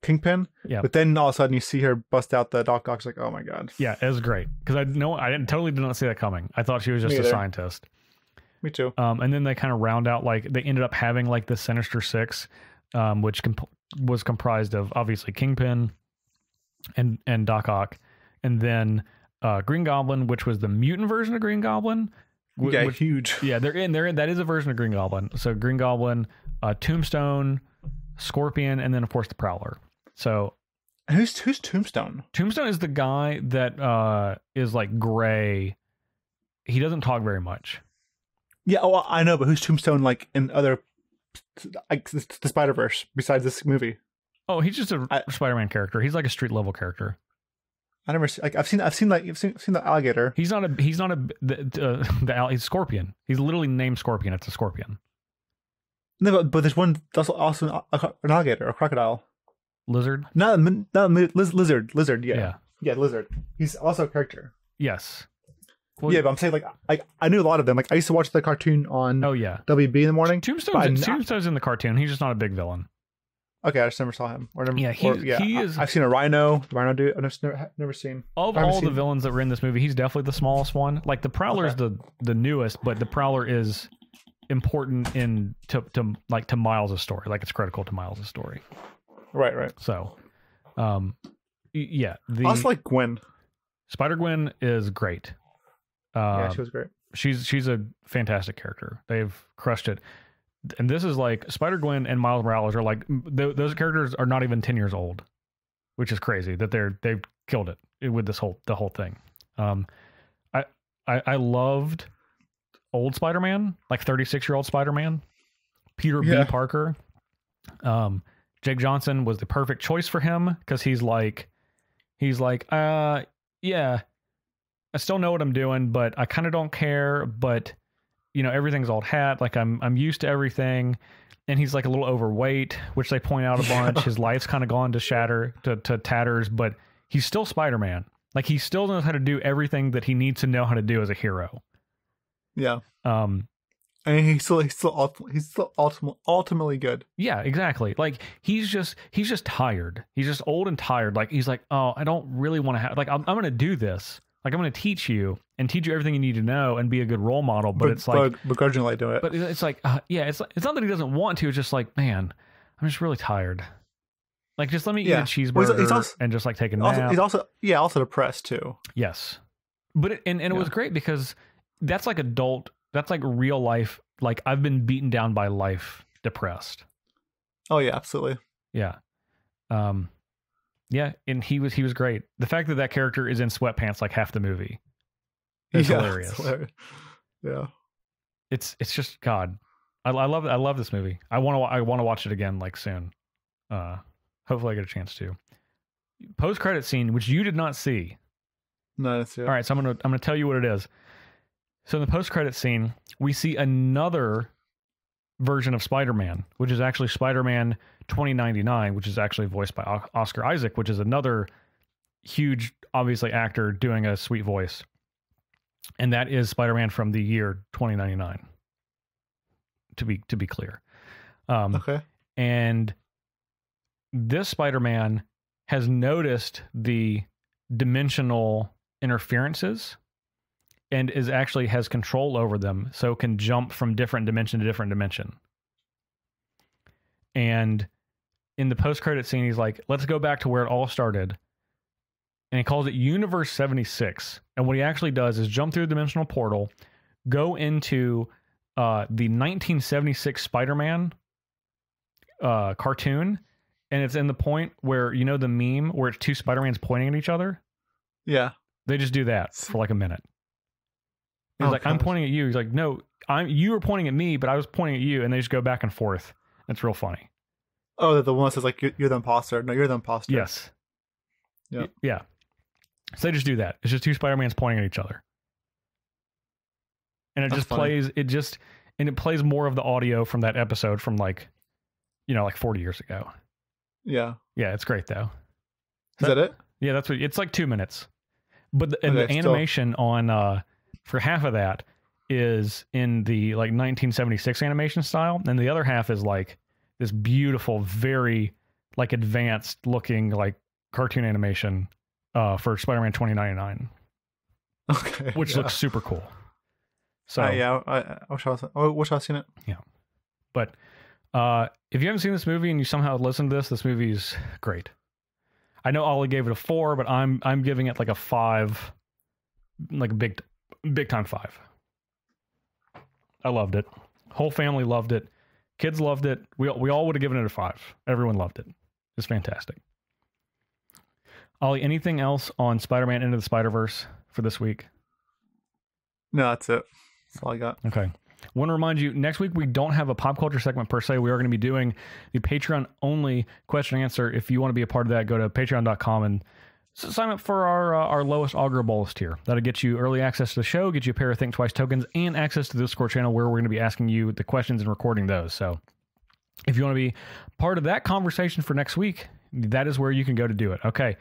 B: Kingpin.
A: Yeah.
B: But then all of a sudden you see her bust out the Doc Ock's like, oh my god.
A: Yeah, it was great because I totally did not see that coming. I thought she was just a scientist.
B: Me too.
A: And then they kind of round out, like they ended up having like the Sinister Six, which was comprised of obviously Kingpin, and Doc Ock, and then Green Goblin, which was the mutant version of Green Goblin.
B: Huge.
A: Yeah, they're in. That is a version of Green Goblin. So Green Goblin, Tombstone, Scorpion, and then of course the Prowler. So
B: who's Tombstone?
A: Tombstone is the guy that is like gray. He doesn't talk very much.
B: Yeah, I know, but who's Tombstone like in other like the Spiderverse besides this movie?
A: Oh, he's just a Spider-Man character. He's like a street level character.
B: I never see, like I've seen the alligator.
A: He's Scorpion. He's literally named Scorpion. It's a scorpion.
B: No, but there's one that's also an alligator, a crocodile,
A: lizard.
B: Lizard.
A: Yeah,
B: lizard. He's also a character.
A: Yes.
B: Well, yeah, but I'm saying like I knew a lot of them. Like I used to watch the cartoon on WB in the morning.
A: Tombstone's in the cartoon. He's just not a big villain.
B: Okay, I just never saw him.
A: He is.
B: I've seen a rhino. The rhino dude. I've never seen.
A: Of all the villains that were in this movie, he's definitely the smallest one. Like the Prowler is the newest, but the Prowler is important to Miles' story. Like it's critical to Miles' story.
B: Right.
A: So, yeah.
B: I also like Gwen.
A: Spider-Gwen is great.
B: Yeah, she was great.
A: She's a fantastic character. They've crushed it. And this is like Spider-Gwen and Miles Morales are like those characters are not even 10 years old, which is crazy that they've killed it with the whole thing. I loved old Spider-Man, like 36-year-old Spider-Man, Peter B. Parker. Jake Johnson was the perfect choice for him because he's like, yeah, I still know what I'm doing, but I kind of don't care, but everything's old hat. Like I'm used to everything. And he's like a little overweight, which they point out a bunch. His life's kind of gone to tatters, but he's still Spider-Man. Like he still knows how to do everything that he needs to know how to do as a hero.
B: Yeah. I mean, he's still ultimately good.
A: Yeah, exactly. Like he's just tired. He's just old and tired. Like he's like, oh, I don't really want to have, like, I'm going to do this. Like I'm going to teach you everything you need to know and be a good role model. But it's like
B: begrudgingly do it.
A: But it's like, it's not that he doesn't want to. It's just like, man, I'm just really tired. Like just let me eat a cheeseburger and just like take a nap.
B: He's also depressed too.
A: Yes, but it was great because that's like that's like real life. Like I've been beaten down by life, depressed.
B: Oh yeah, absolutely.
A: Yeah. Yeah, and he was great. The fact that character is in sweatpants like half the movie is hilarious.
B: It's hilarious. Yeah,
A: it's just God. I love this movie. I want to watch it again like soon. Hopefully I get a chance to. Post credit scene, which you did not see.
B: No, that's it.
A: All right, so I'm gonna tell you what it is. So in the post credit scene, we see another version of Spider-Man, which is actually Spider-Man 2099, which is actually voiced by Oscar Isaac, which is another huge, obviously, actor doing a sweet voice. And that is Spider-Man from the year 2099, to be clear.
B: Okay.
A: And this Spider-Man has noticed the dimensional interferences and has control over them, so can jump from different dimension to different dimension. And in the post-credit scene, he's like, let's go back to where it all started. And he calls it Universe 76. And what he actually does is jump through a dimensional portal, go into the 1976 Spider-Man cartoon, and it's in the point where, the meme where it's two Spider-Mans pointing at each other?
B: Yeah.
A: They just do that for like a minute. He's like, gosh. I'm pointing at you. He's like, no, you were pointing at me, but I was pointing at you. And they just go back and forth. It's real funny.
B: Oh, the one that says like, you're the imposter. No, you're the imposter.
A: Yes. Yeah. So they just do that. It's just two Spider-Mans pointing at each other. And it just plays, it plays more of the audio from that episode from like 40 years ago.
B: Yeah.
A: Yeah, it's great though.
B: Is that it?
A: Yeah, that's what, it's like 2 minutes. But the animation on, for half of that is in the like 1976 animation style, and the other half is like this beautiful, very like advanced looking like cartoon animation for Spider-Man 2099.
B: Okay,
A: which looks super cool. So
B: I wish I'd seen it.
A: Yeah, but if you haven't seen this movie and you somehow listened to this movie's great. I know Ollie gave it a 4, but I'm giving it like a 5, like a big time 5. I loved it. Whole family loved it. Kids loved it. We all would have given it a 5. Everyone loved it. It's fantastic. Ollie, anything else on Spider-Man Into the Spider-Verse for this week?
B: No, that's it. That's all I got.
A: Okay. I want to remind you, next week we don't have a pop culture segment per se. We are going to be doing the Patreon-only question and answer. If you want to be a part of that, go to patreon.com and sign up for our lowest augur bolus tier. That'll get you early access to the show, get you a pair of Thinktwice tokens, and access to the Discord channel where we're going to be asking you the questions and recording those. So if you want to be part of that conversation for next week, that is where you can go to do it. Okay.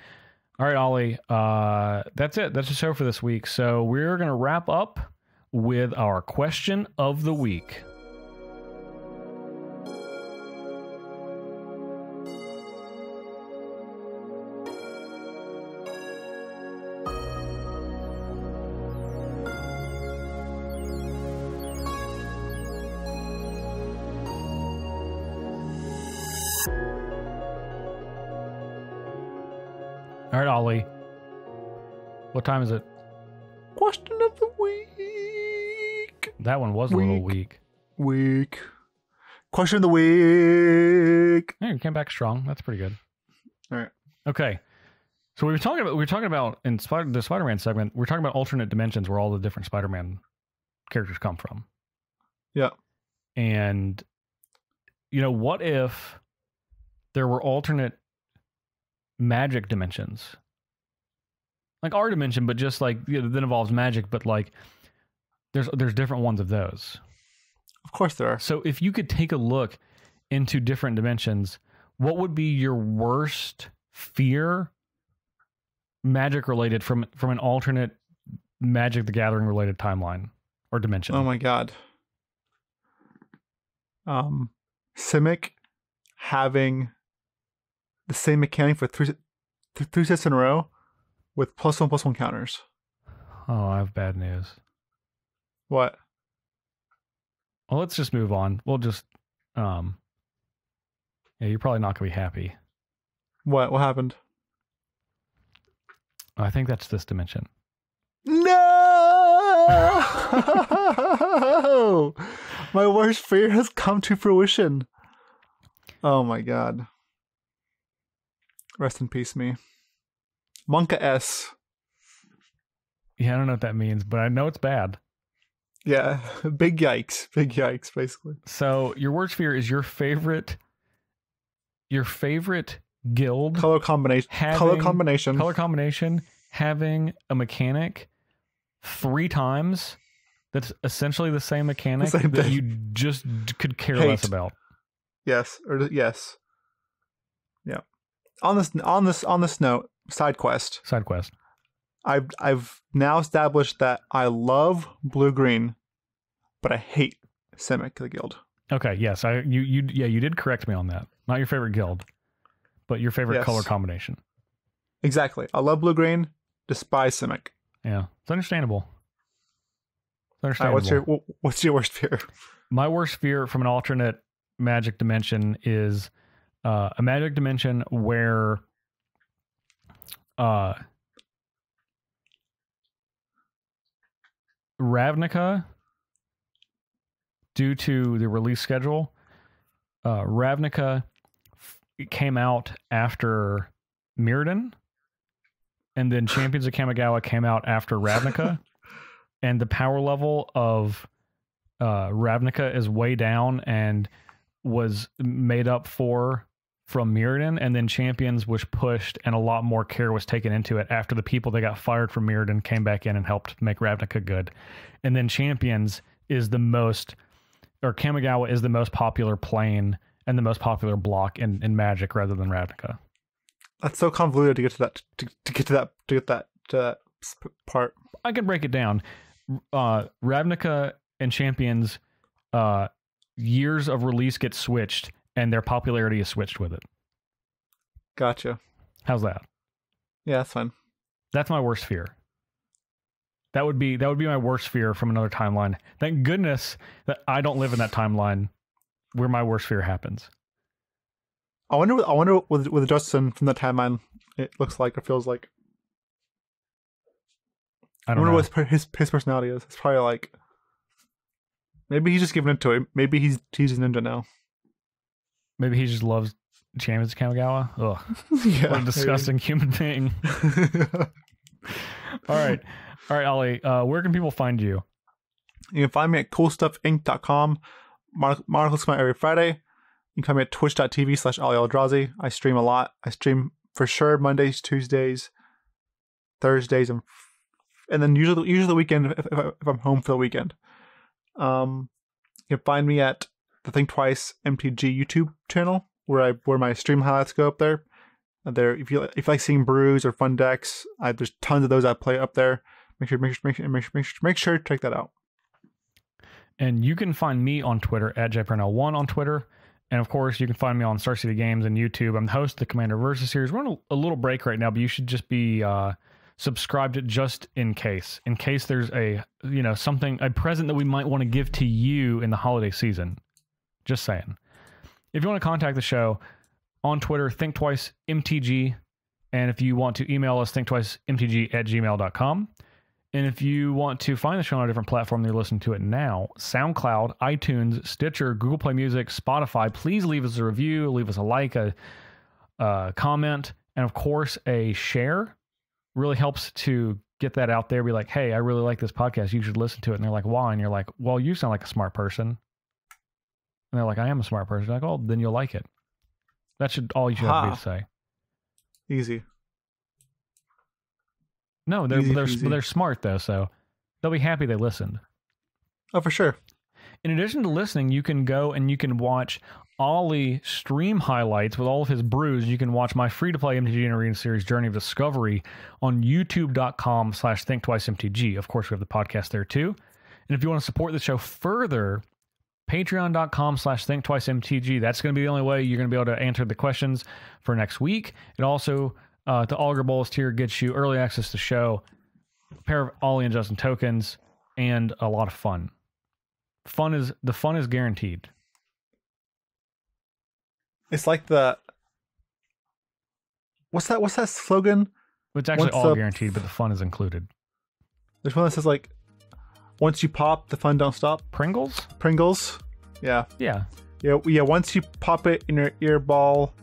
A: All right, Ollie. That's it. That's the show for this week. So we're going to wrap up with our question of the week. All right, Ollie. What time is it?
B: Question of the week.
A: That one was a little weak.
B: Question of the week.
A: Yeah, you came back strong. That's pretty good.
B: All right.
A: Okay. So we were talking about in the Spider-Man segment, we're talking about alternate dimensions where all the different Spider-Man characters come from.
B: Yeah.
A: And what if there were alternate magic dimensions, like our dimension, but just like that involves magic, but like there's different ones of those.
B: Of course there are.
A: So if you could take a look into different dimensions, what would be your worst fear, magic related, from an alternate Magic the Gathering related timeline or dimension?
B: Oh my god. Simic having the same mechanic for three sets in a row with +1/+1 counters.
A: Oh, I have bad news.
B: What?
A: Well, let's just move on. We'll just, yeah, you're probably not going to be happy.
B: What happened?
A: I think that's this dimension.
B: No! My worst fear has come to fruition. Oh my god. Rest in peace, me. Monka S.
A: Yeah, I don't know what that means, but I know it's bad.
B: Yeah, big yikes, basically.
A: So your worst fear is your favorite guild
B: color combination
A: having a mechanic 3 times that's essentially the same mechanic that you just could care less about.
B: Yes. Yeah. On this note, side quest. I've now established that I love blue-green, but I hate Simic the guild.
A: Okay, yes, you did correct me on that. Not your favorite guild, but your favorite color combination.
B: Exactly. I love blue-green, despise Simic.
A: Yeah, it's understandable.
B: What's your worst fear?
A: My worst fear from an alternate magic dimension is a magic dimension where Ravnica, due to the release schedule, Ravnica came out after Mirrodin, and then Champions of Kamigawa came out after Ravnica, and the power level of Ravnica is way down and was made up from Mirrodin, and then Champions was pushed and a lot more care was taken into it after the people that got fired from Mirrodin came back in and helped make Ravnica good. And then Champions is Kamigawa is the most popular plane and the most popular block in Magic rather than Ravnica. That's
B: so convoluted to get to that part.
A: I can break it down. Ravnica and Champions years of release get switched and their popularity is switched with it.
B: Gotcha.
A: How's that?
B: Yeah, that's fine.
A: That's my worst fear. That would be my worst fear from another timeline. Thank goodness that I don't live in that timeline where my worst fear happens.
B: I wonder with Justin from the timeline it looks like or feels like. I wonder what his personality is. It's probably like maybe he's just giving it to him. Maybe he's a ninja now.
A: Maybe he just loves Champions Kamigawa. Ugh. Yeah, what a disgusting human being. All right, Ollie. Where can people find you?
B: You can find me at coolstuffinc.com. Articles come out every Friday. You can find me at twitch.tv/OllieEldrazi. I stream a lot. I stream for sure Mondays, Tuesdays, Thursdays, and then usually the weekend if I'm home for the weekend. You can find me at the Thinktwice MTG YouTube channel where my stream highlights go up there. If you like seeing brews or fun decks, there's tons of those I play up there. Make sure to check that out.
A: And you can find me on Twitter at JParnell1 on Twitter. And of course, you can find me on Star City Games and YouTube. I'm the host of the Commander Versus series. We're on a little break right now, but you should just be subscribed just in case there's a present that we might want to give to you in the holiday season. Just saying. If you want to contact the show on Twitter, ThinktwiceMTG. And if you want to email us, thinktwicemtg@gmail.com. And if you want to find the show on a different platform than you're listening to it now, SoundCloud, iTunes, Stitcher, Google Play Music, Spotify, please leave us a review, leave us a like, a comment, and of course a share. Really helps to get that out there. Be like, hey, I really like this podcast. You should listen to it. And they're like, why? And you're like, well, you sound like a smart person. And they're like, I am a smart person. You're like, oh, then you'll like it. That's all you should have to be to say.
B: Easy.
A: No, they're smart though, so they'll be happy they listened.
B: Oh, for sure.
A: In addition to listening, you can go and you can watch Ollie stream highlights with all of his brews. You can watch my free-to-play MTG and Arena series Journey of Discovery on youtube.com/thinktwicemtg. Of course, we have the podcast there too. And if you want to support the show further, patreon.com/thinktwicemtg. That's going to be the only way you're going to be able to answer the questions for next week. It also... the Augur Bolus tier gets you early access to the show, a pair of Ollie and Justin tokens, and a lot of fun. The fun is guaranteed.
B: It's like what's that slogan?
A: It's actually all guaranteed, but the fun is included.
B: There's one that says like, once you pop, the fun don't stop.
A: Pringles?
B: Yeah.
A: Yeah.
B: Once you pop it in your ear ball,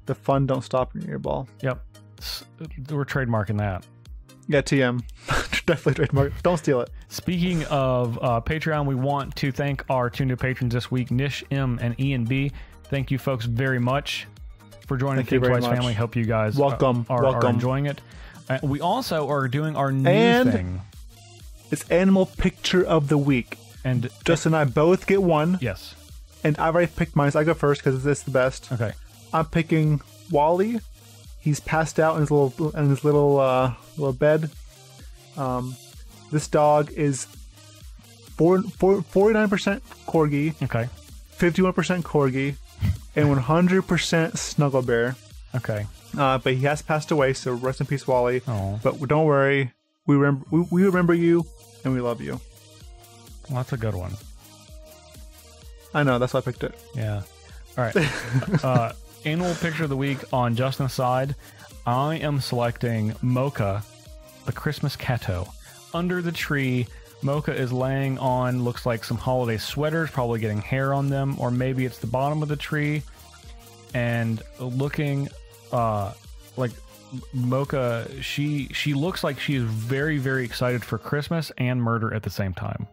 B: the fun don't stop in your ear ball.
A: Yep. We're trademarking that.
B: Yeah, TM. Definitely trademark. Don't steal it.
A: Speaking of Patreon, we want to thank our two new patrons this week, Nish M and Ian B. Thank you folks very much for joining the Thinktwice family. Hope you guys are enjoying it. We also are doing our new thing.
B: It's Animal Picture of the Week. And Justin and I both get one.
A: Yes.
B: And I've already picked mine, so I go first because it's the best.
A: Okay.
B: I'm picking Wally. He's passed out in his little bed. This dog is 49% corgi,
A: okay,
B: 51% corgi, and 100% snuggle bear.
A: Okay.
B: But he has passed away, so rest in peace, Wally.
A: Oh.
B: But don't worry, we remember you and we love you.
A: Well, that's a good one.
B: I know, that's why I picked it.
A: Yeah. All right. Annual picture of the week on Justin's side. I am selecting Mocha, the Christmas Cato. Under the tree, Mocha is laying on, looks like some holiday sweaters, probably getting hair on them, or maybe it's the bottom of the tree, and looking like Mocha, she looks like she is very, very excited for Christmas and murder at the same time.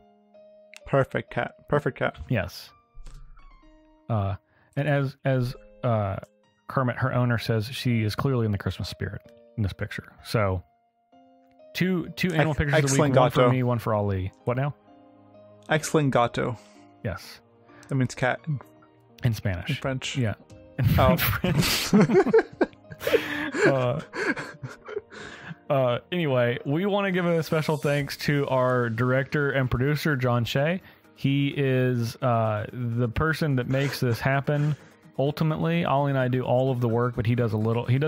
B: Perfect cat.
A: Yes. And as Kermit, her owner, says, she is clearly in the Christmas spirit in this picture. So, two animal pictures of the week, one for me, one for Ali. What now?
B: Excellent gato.
A: Yes.
B: That means cat.
A: In Spanish.
B: In French.
A: Yeah. In French. Anyway, we want to give a special thanks to our director and producer, John Shea. He is the person that makes this happen. Ultimately, Ollie and I do all of the work, but he does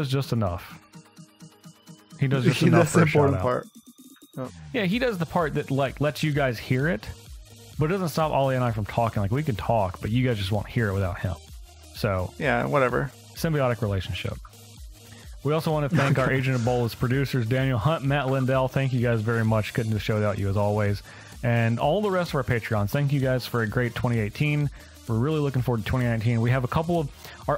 A: just enough. He does just enough for a shout out. Part. Oh. Yeah, he does the part that lets you guys hear it, but it doesn't stop Ollie and I from talking. Like, we can talk, but you guys just won't hear it without him. So
B: yeah, whatever.
A: symbiotic relationship. We also want to thank our Agent Ebola's producers, Daniel Hunt, Matt Lindell. Thank you guys very much. Couldn't do the show without you as always. And all the rest of our Patreons. Thank you guys for a great 2018. We're really looking forward to 2019. We have a couple of...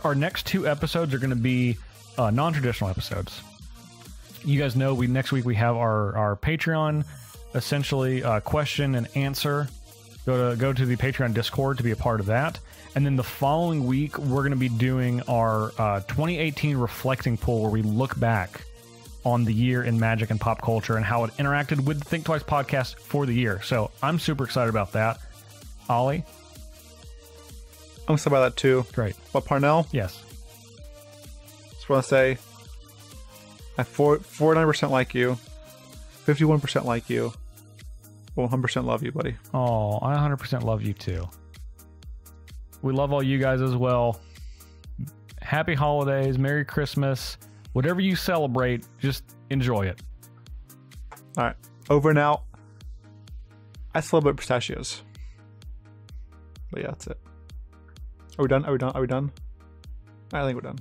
A: Our next 2 episodes are going to be non-traditional episodes. You guys know next week we have our Patreon, essentially question and answer. Go to the Patreon Discord to be a part of that. And then the following week, we're going to be doing our 2018 reflecting poll where we look back on the year in Magic and pop culture and how it interacted with the Thinktwice podcast for the year. So I'm super excited about that. Ollie?
B: I'm excited about that too.
A: Great.
B: What, Parnell?
A: Yes.
B: Just want to say, I 49% like you, 51% like you, 100% love you, buddy.
A: Oh, I 100% love you too. We love all you guys as well. Happy holidays, Merry Christmas. Whatever you celebrate, just enjoy it.
B: All right, over and out. I celebrate pistachios. But yeah, that's it. Are we done? I think we're done.